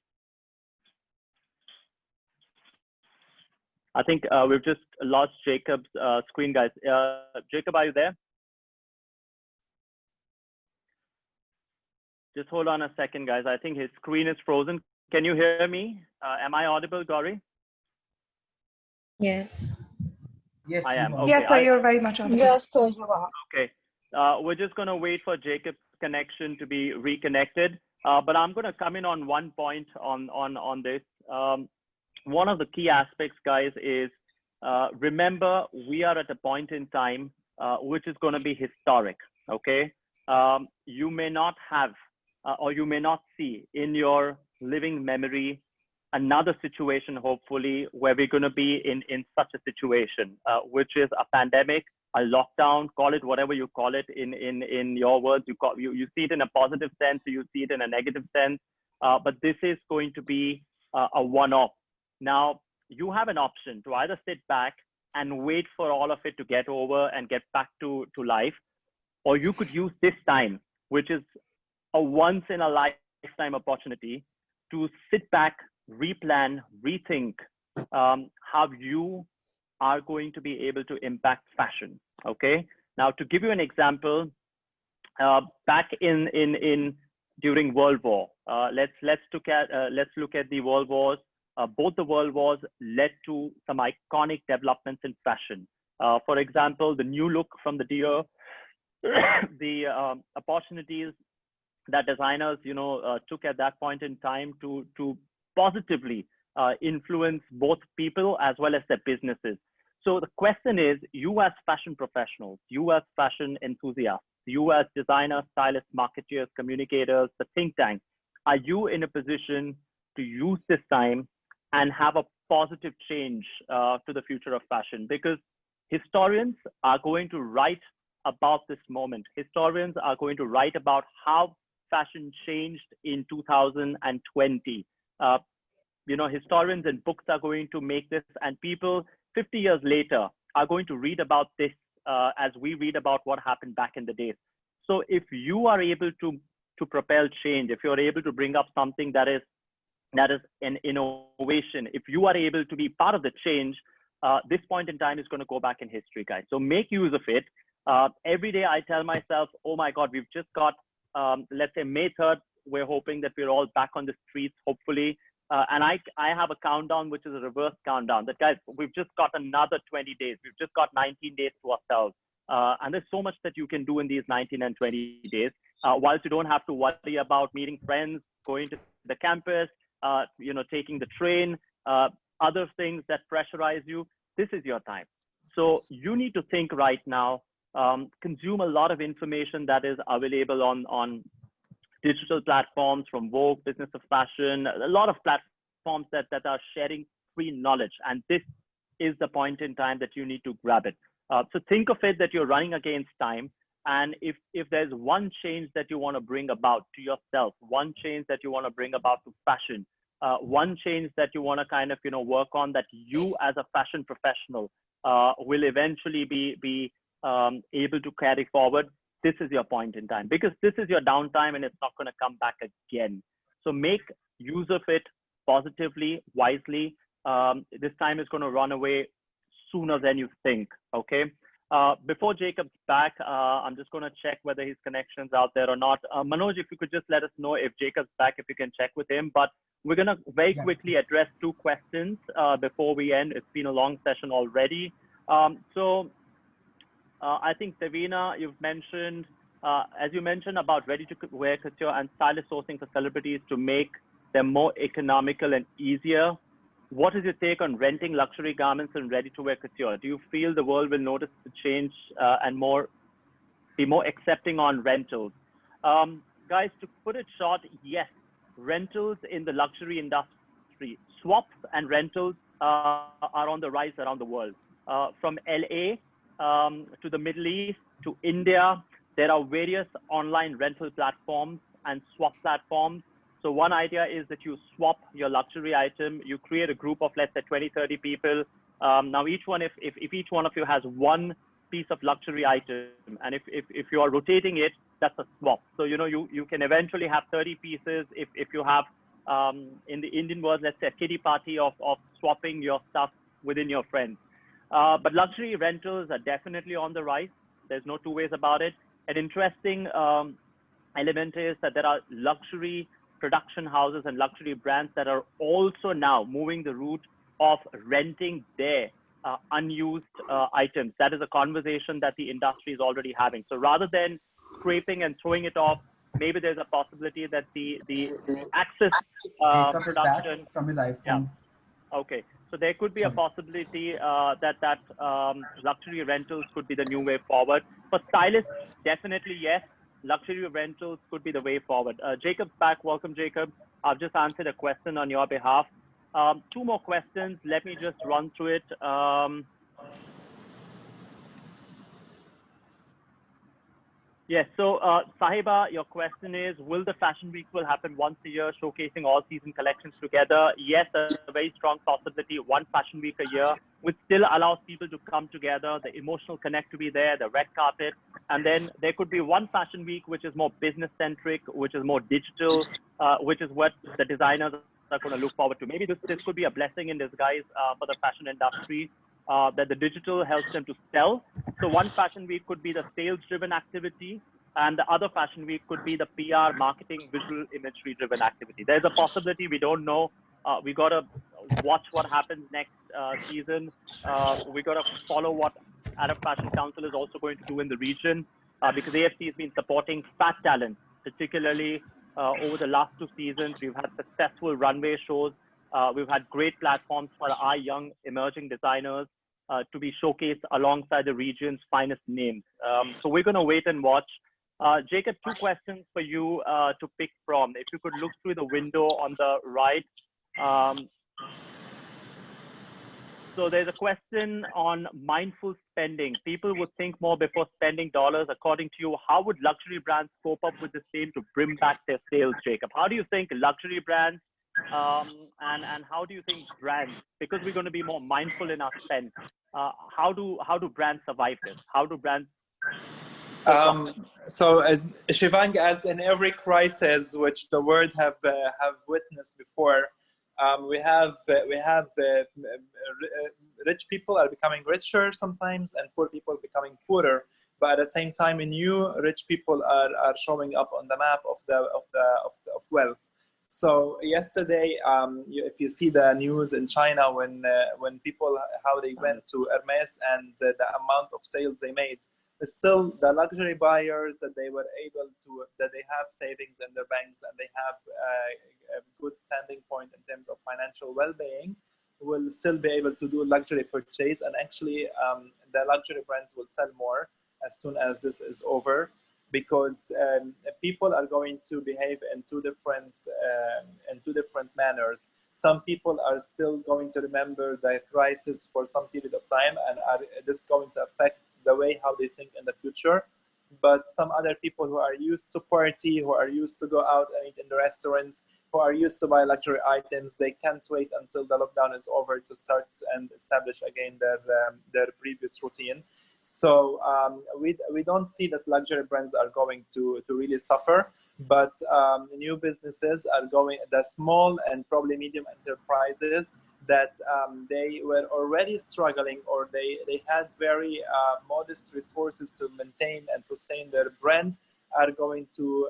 I think we've just lost Jacob's screen, guys. Jacob, are you there? Just hold on a second, guys. I think his screen is frozen. Can you hear me? Am I audible, Gauri? Yes. Yes, I am. are. Okay. Yes, sir, you're very much audible. Yes, sir, you are. Okay. We're just going to wait for Jacob's connection to be reconnected. But I'm going to come in on one point on this. One of the key aspects, guys, is remember, we are at a point in time which is going to be historic. Okay. You may not have or you may not see in your living memory another situation, hopefully, where we're going to be in such a situation, which is a pandemic, a lockdown, call it whatever you call it in your words. You see it in a positive sense, you see it in a negative sense, but this is going to be a one-off. Now, you have an option to either sit back and wait for all of it to get over and get back to life, or you could use this time, which is a once in a lifetime opportunity, to sit back, replan, rethink how you are going to be able to impact fashion. Okay. Now, to give you an example, back in during World War, let's look at the World Wars. Both the World Wars led to some iconic developments in fashion. For example, the new look from the Dior, the opportunities that designers, took at that point in time to positively influence both people as well as their businesses. So the question is, you as fashion professionals, you as fashion enthusiasts, you as designers, stylists, marketeers, communicators, the think tank, are you in a position to use this time and have a positive change to the future of fashion? Because historians are going to write about this moment. Historians are going to write about how fashion changed in 2020. Historians and books are going to make this, and people 50 years later are going to read about this as we read about what happened back in the days. So if you are able to propel change, if you're able to bring up something that is an innovation, if you are able to be part of the change, this point in time is going to go back in history, guys. So make use of it. Every day I tell myself, oh my God, we've just got, let's say May 3rd, we're hoping that we're all back on the streets, hopefully. And I have a countdown, which is a reverse countdown, that guys, we've just got another 20 days. We've just got 19 days to ourselves. And there's so much that you can do in these 19 and 20 days, whilst you don't have to worry about meeting friends, going to the campus, taking the train, other things that pressurize you. This is your time. So you need to think right now, consume a lot of information that is available on digital platforms from Vogue, Business of Fashion, a lot of platforms that are sharing free knowledge. And this is the point in time that you need to grab it. So think of it that you're running against time. And if there's one change that you want to bring about to yourself, one change that you want to bring about to fashion, one change that you want to kind of, work on, that you as a fashion professional will eventually be able to carry forward, this is your point in time, because this is your downtime and it's not going to come back again. So make use of it positively, wisely. This time is going to run away sooner than you think. Okay. Before Jacob's back, I'm just going to check whether his connection's out there or not. Manoj, if you could just let us know if Jacob's back, if you can check with him. But we're going to very quickly address two questions before we end. It's been a long session already. I think, Davina, you've mentioned, as you mentioned about ready-to-wear couture and stylist sourcing for celebrities to make them more economical and easier. What is your take on renting luxury garments and ready-to-wear couture? Do you feel the world will notice the change and be more accepting on rentals? Guys, to put it short, yes, rentals in the luxury industry, swaps and rentals are on the rise around the world. From LA to the Middle East to India, there are various online rental platforms and swap platforms. So one idea is that you swap your luxury item, you create a group of, let's say, 20, 30 people. Now each one, if each one of you has one piece of luxury item, and if you are rotating it, that's a swap. So, you can eventually have 30 pieces if you have, in the Indian world, let's say a kiddie party of swapping your stuff within your friends. But luxury rentals are definitely on the rise. There's no two ways about it. An interesting element is that there are luxury production houses and luxury brands that are also now moving the route of renting their unused items. That is a conversation that the industry is already having. So rather than scraping and throwing it off, maybe there's a possibility that the access Jacob is back production from his iPhone. Yeah. Okay, so there could be a possibility that luxury rentals could be the new way forward. For stylists, definitely yes. Luxury rentals could be the way forward. Jacob's back. Welcome, Jacob. I've just answered a question on your behalf. Two more questions. Let me just run through it. Yes. So, Sahiba, your question is, will the fashion week will happen once a year, showcasing all season collections together? Yes, a very strong possibility. One fashion week a year, which still allows people to come together, the emotional connect to be there, the red carpet. And then there could be one fashion week, which is more business centric, which is more digital, which is what the designers are going to look forward to. Maybe this could be a blessing in disguise for the fashion industry, that the digital helps them to sell. So one fashion week could be the sales-driven activity, and the other fashion week could be the PR, marketing, visual imagery-driven activity. There's a possibility, we don't know. We got to watch what happens next season. We got to follow what Arab Fashion Council is also going to do in the region, because AFC has been supporting fat talent, particularly over the last 2 seasons. We've had successful runway shows. We've had great platforms for our young emerging designers to be showcased alongside the region's finest names. So we're going to wait and watch. Jacob, 2 questions for you to pick from. If you could look through the window on the right. So there's a question on mindful spending. People would think more before spending dollars. According to you, how would luxury brands cope up with the same to bring back their sales, Jacob? How do you think luxury brands and how do you think brands, because we're going to be more mindful in our spend, how do brands survive this? How do brands Shivang, as in every crisis which the world have witnessed before, we have rich people are becoming richer sometimes, and poor people becoming poorer. But at the same time, new rich people are showing up on the map of wealth. So yesterday, if you see the news in China, when people, how they went to Hermes and the amount of sales they made, it's still the luxury buyers that they were able to, that they have savings in their banks and they have a good standing point in terms of financial well-being, will still be able to do luxury purchase. And actually, the luxury brands will sell more as soon as this is over, because people are going to behave in two different manners. Some people are still going to remember the crisis for some period of time, and this is going to affect the way how they think in the future. But some other people who are used to party, who are used to go out and eat in the restaurants, who are used to buy luxury items, they can't wait until the lockdown is over to start and establish again their previous routine. So we don't see that luxury brands are going to really suffer, but new businesses are going, the small and probably medium enterprises that they were already struggling, or they had very modest resources to maintain and sustain their brand, are going to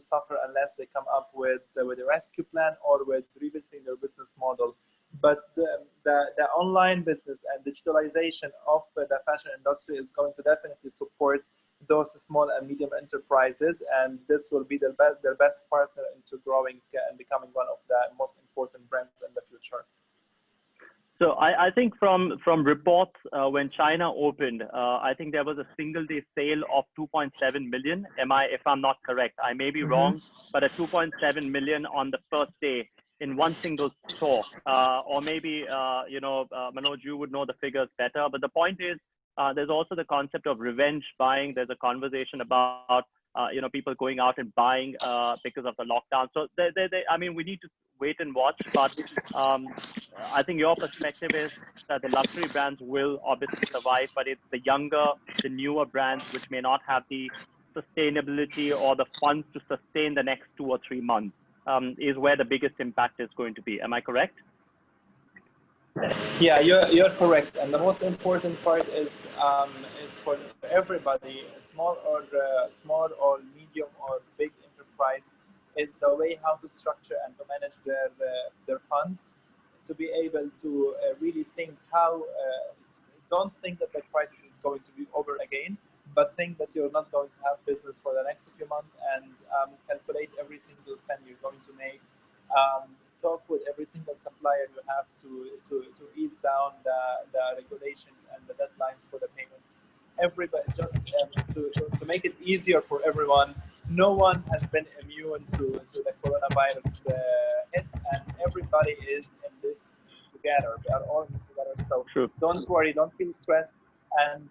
suffer unless they come up with a rescue plan or with revisiting their business model. But the online business and digitalization of the fashion industry is going to definitely support those small and medium enterprises, and this will be their best partner into growing and becoming one of the most important brands in the future. So I think from reports, when China opened, I think there was a single-day sale of 2.7 million. If I'm not correct, I may be wrong, but a 2.7 million on the first day in one single store. Or maybe Manoj, you would know the figures better. But the point is, there's also the concept of revenge buying. There's a conversation about people going out and buying because of the lockdown. So I mean, we need to wait and watch. But I think your perspective is that the luxury brands will obviously survive, but it's the younger, the newer brands which may not have the sustainability or the funds to sustain the next 2 or 3 months is where the biggest impact is going to be. Am I correct? Yeah, you're correct. And the most important part is for everybody, small or medium or big enterprise, is the way how to structure and to manage their funds, to be able to really think how. Don't think that the crisis is going to be over again, but think that you're not going to have business for the next few months, and calculate every single spend you're going to make. Talk with every single supplier you have to ease down the regulations and the deadlines for the payments. Everybody, just to make it easier for everyone. No one has been immune to the coronavirus hit, and everybody is in this together. We are all in this together. So True. Don't worry, don't feel stressed, and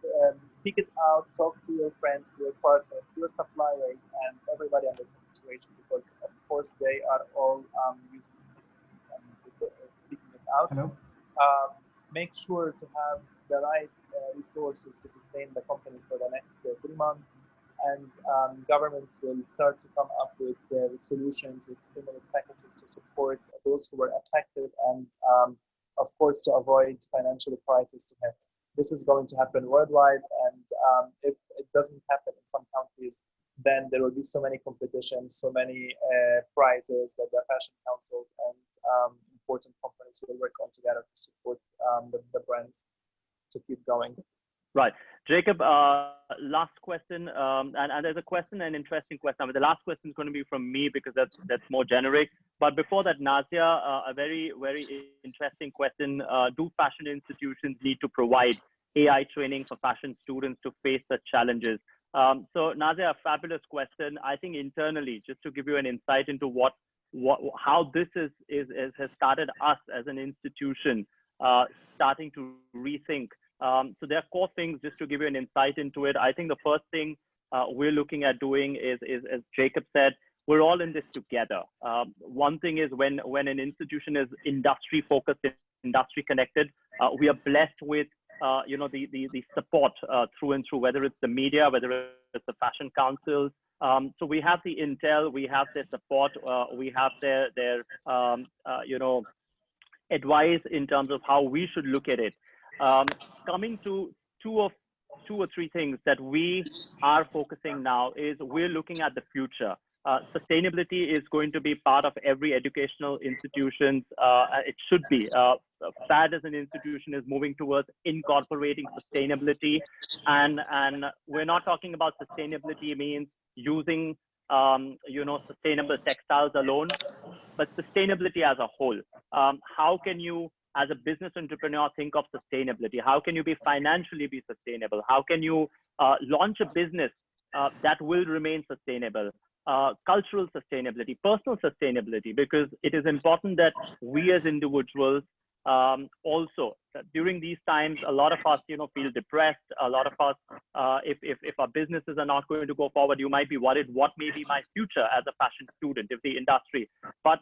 speak it out. Talk to your friends, to your partners, to your suppliers, and everybody on this situation, because of course they are all using this and speaking it out. Hello. Make sure to have the right resources to sustain the companies for the next 3 months, and governments will start to come up with solutions, with stimulus packages to support those who were affected, and of course to avoid financial crisis to hit. This is going to happen worldwide, and if it doesn't happen in some countries, then there will be so many competitions, so many prizes that the fashion councils and important companies will work on together to support the brands to keep going. Right. Jacob, last question, and there's a question, an interesting question. I mean, the last question is going to be from me because that's more generic. But before that, Nazia, a very, very interesting question. Do fashion institutions need to provide AI training for fashion students to face the challenges? So Nazia, a fabulous question. I think internally, just to give you an insight into how this has started us as an institution, starting to rethink. So there are core things, just to give you an insight into it. I think the first thing we're looking at doing is, as Jacob said, we're all in this together. One thing is when an institution is industry focused, industry connected, we are blessed with the support through and through, whether it's the media, whether it's the fashion councils. So we have the intel, we have their support, we have their advice in terms of how we should look at it. Coming to two or three things that we are focusing now is we're looking at the future. Sustainability is going to be part of every educational institution. It should be. FAD as an institution is moving towards incorporating sustainability, and we're not talking about sustainability means using sustainable textiles alone, but sustainability as a whole. How can you, as a business entrepreneur, think of sustainability? How can you financially be sustainable? How can you launch a business that will remain sustainable? Cultural sustainability, personal sustainability, because it is important that we as individuals also, during these times, a lot of us, feel depressed. A lot of us, if our businesses are not going to go forward, you might be worried, what may be my future as a fashion student, if the industry, but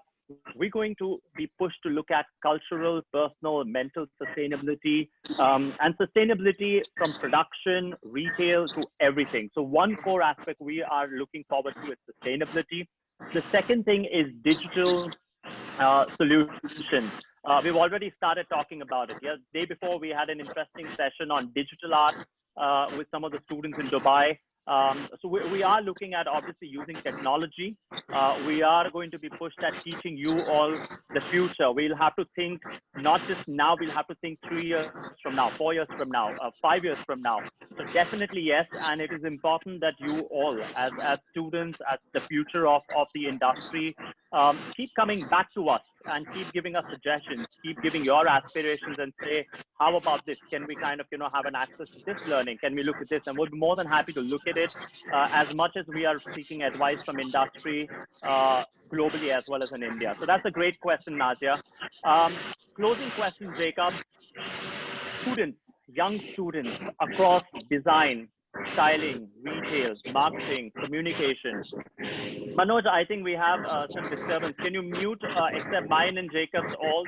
we're going to be pushed to look at cultural, personal, mental sustainability, and sustainability from production, retail to everything. So one core aspect we are looking forward to is sustainability. The second thing is digital solutions. We've already started talking about it. Yeah, the day before we had an interesting session on digital art with some of the students in Dubai. So we are looking at obviously using technology. We are going to be pushed at teaching you all the future. We'll have to think not just now, we'll have to think 3 years from now, 4 years from now, 5 years from now. So definitely yes, and it is important that you all as students, as the future of the industry, keep coming back to us and keep giving us suggestions, keep giving your aspirations and say, how about this? Can we kind of, have an access to this learning? Can we look at this? And we'll be more than happy to look at it as much as we are seeking advice from industry globally as well as in India. So that's a great question, Nazia. Closing question, Jacob. Students, young students across design, styling, retail, marketing, communication. Manoj, I think we have some disturbance. Can you mute, except mine and Jacob's, all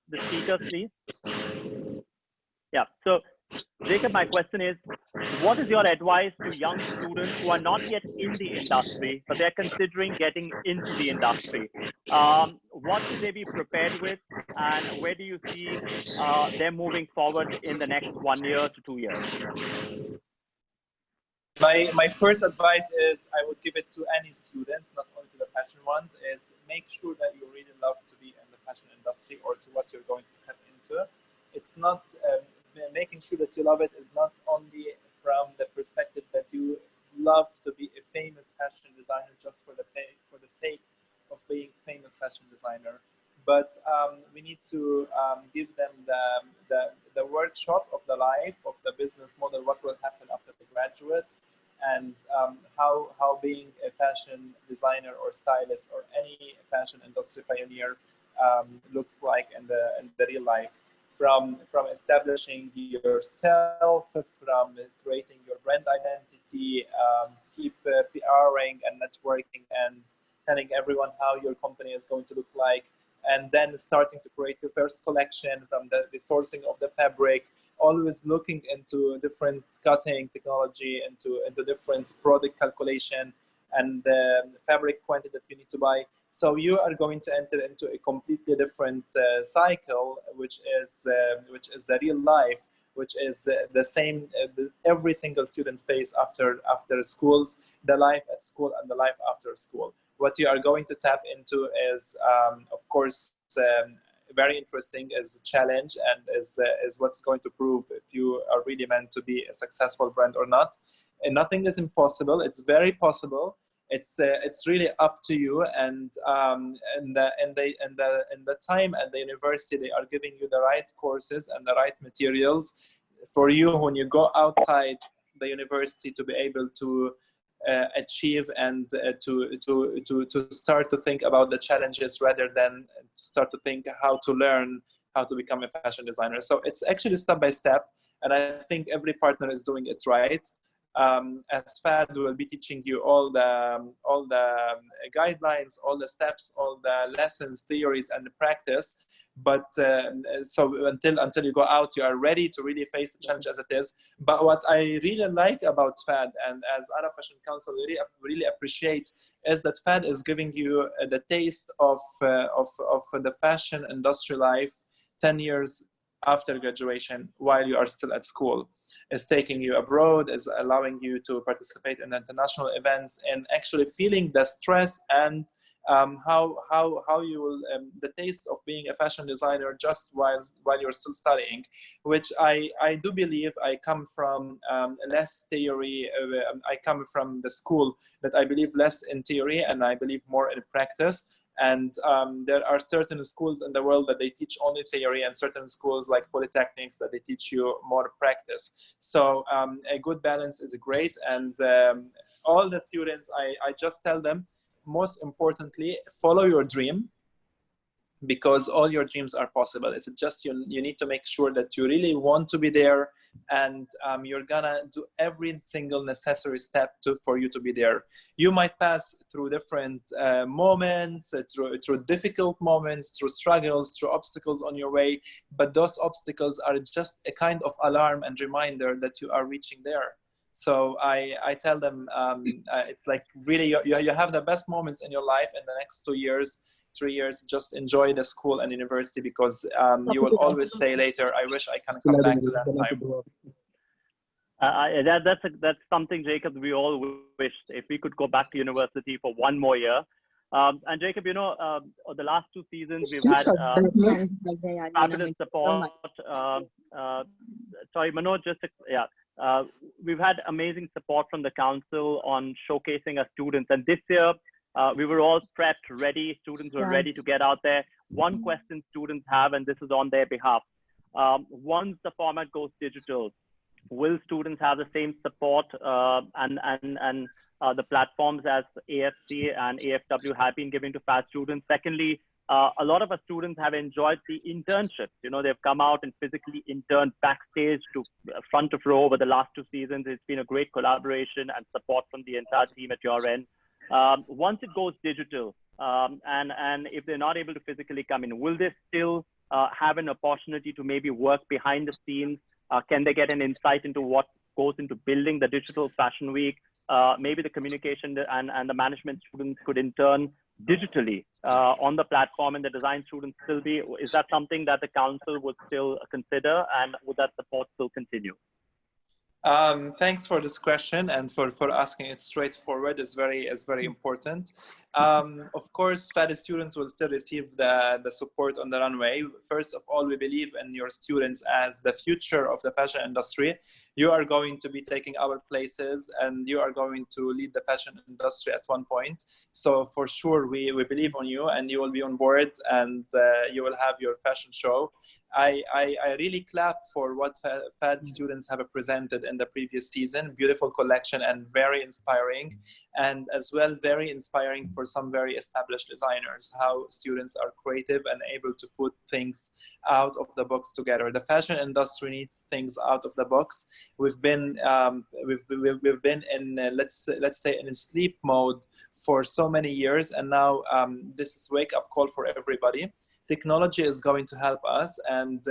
the speakers, please? Yeah. So, Jacob, my question is, what is your advice to young students who are not yet in the industry, but they're considering getting into the industry? What should they be prepared with, and where do you see them moving forward in the next 1 year to 2 years? My first advice is, I would give it to any student, not only to the fashion ones, is make sure that you really love to be in the fashion industry or to what you're going to step into. It's not, making sure that you love it is not only from the perspective that you love to be a famous fashion designer just for the sake of being famous fashion designer, but we need to give them the workshop of the life, of the business model, what will happen after the graduate, and how being a fashion designer or stylist or any fashion industry pioneer looks like in the real life. From establishing yourself, from creating your brand identity, keep PRing and networking and telling everyone how your company is going to look like, and then starting to create your first collection, from the sourcing of the fabric, always looking into different cutting technology, into different product calculation and the fabric quantity that you need to buy. So you are going to enter into a completely different cycle, which is the real life, which is the same every single student face after schools, the life at school and the life after school. What you are going to tap into is, of course, very interesting, is a challenge, and is what's going to prove if you are really meant to be a successful brand or not. And nothing is impossible. It's very possible. It's really up to you, and in the time at the university, they are giving you the right courses and the right materials for you when you go outside the university to be able to achieve and to start to think about the challenges rather than start to think how to learn how to become a fashion designer. So it's actually step by step, and I think every partner is doing it right. As FAD will be teaching you all the guidelines, all the steps, all the lessons, theories, and the practice. But so until you go out, you are ready to really face the challenge as it is. But what I really like about FAD, and as Arab Fashion Council really appreciate, is that FAD is giving you the taste of the fashion industry life 10 years after graduation, while you are still at school. Is taking you abroad, is allowing you to participate in international events, and actually feeling the stress and how you will the taste of being a fashion designer just while you're still studying, which I do believe I come from less theory. I come from the school that I believe less in theory and I believe more in practice. And there are certain schools in the world that they teach only theory, and certain schools like polytechnics that they teach you more practice. So a good balance is great. And all the students, I just tell them, most importantly, follow your dream, because all your dreams are possible. It's just you need to make sure that you really want to be there, and you're gonna do every single necessary step for you to be there. You might pass through different moments, through difficult moments, through struggles, through obstacles on your way, but those obstacles are just a kind of alarm and reminder that you are reaching there. So I tell them, it's like really you have the best moments in your life in the next 2 years, 3 years. Just enjoy the school and university, because you will always say later, I wish I can come back to that time. That's something, Jacob, we all wish, if we could go back to university for 1 more year. And Jacob, you know, the last 2 seasons we've had fabulous support. Sorry, Manoj, we've had amazing support from the council on showcasing our students. And this year, we were all prepped, ready. Students were ready to get out there. One question students have, and this is on their behalf. Once the format goes digital, will students have the same support and the platforms as AFC and AFW have been giving to FAD students? Secondly, a lot of our students have enjoyed the internships. You know, they've come out and physically interned backstage to front of row over the last 2 seasons. It's been a great collaboration and support from the entire team at your end. Once it goes digital, and if they're not able to physically come in, will they still have an opportunity to maybe work behind the scenes? Can they get an insight into what goes into building the digital fashion week? Maybe the communication and the management students could intern digitally on the platform, and the design students still be. Is that something that the council would still consider, and would that support still continue? Thanks for this question and for asking it straightforward. Is very important. Of course, FAD students will still receive the support on the runway. First of all, we believe in your students as the future of the fashion industry. You are going to be taking our places, and you are going to lead the fashion industry at one point. So for sure, we believe on you, and you will be on board, and you will have your fashion show. I really clap for what FAD students have presented in the previous season. Beautiful collection and very inspiring, and as well very inspiring for some very established designers, how students are creative and able to put things out of the box together. The fashion industry needs things out of the box. We've been in let's say in sleep mode for so many years, and now this is wake up call for everybody. Technology is going to help us, and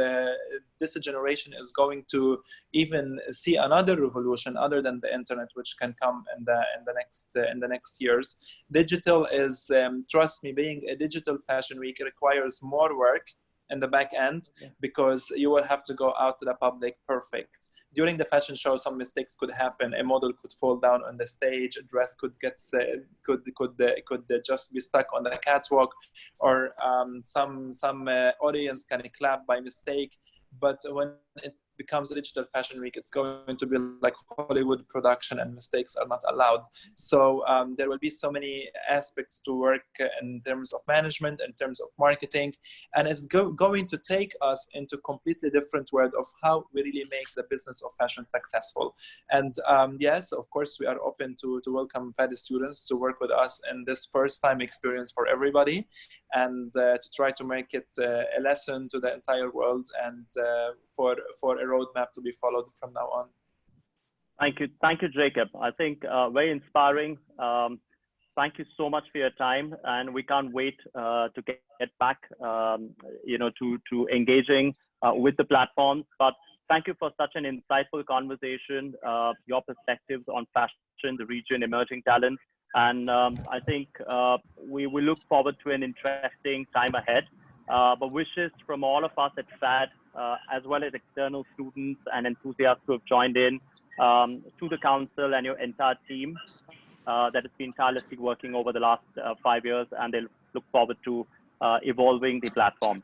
this generation is going to even see another revolution other than the internet, which can come in the next years. Digital is, trust me, being a digital fashion week requires more work in the back end, because you will have to go out to the public perfect. During the fashion show, some mistakes could happen. A model could fall down on the stage. A dress could could just be stuck on the catwalk, or some audience can clap by mistake. But when it becomes a digital fashion week, it's going to be like Hollywood production, and mistakes are not allowed. So there will be so many aspects to work in terms of management, in terms of marketing, and it's going to take us into a completely different world of how we really make the business of fashion successful. And yes, of course, we are open to welcome FAD students to work with us in this first time experience for everybody, and to try to make it a lesson to the entire world, and for a roadmap to be followed from now on. Thank you, Jacob. I think very inspiring. Thank you so much for your time, and we can't wait to get back, to engaging with the platforms. But thank you for such an insightful conversation. Your perspectives on fashion, the region, emerging talents, and I think we look forward to an interesting time ahead. But wishes from all of us at FAD, as well as external students and enthusiasts who have joined in, to the council and your entire team that has been tirelessly working over the last 5 years, and they look forward to evolving the platform.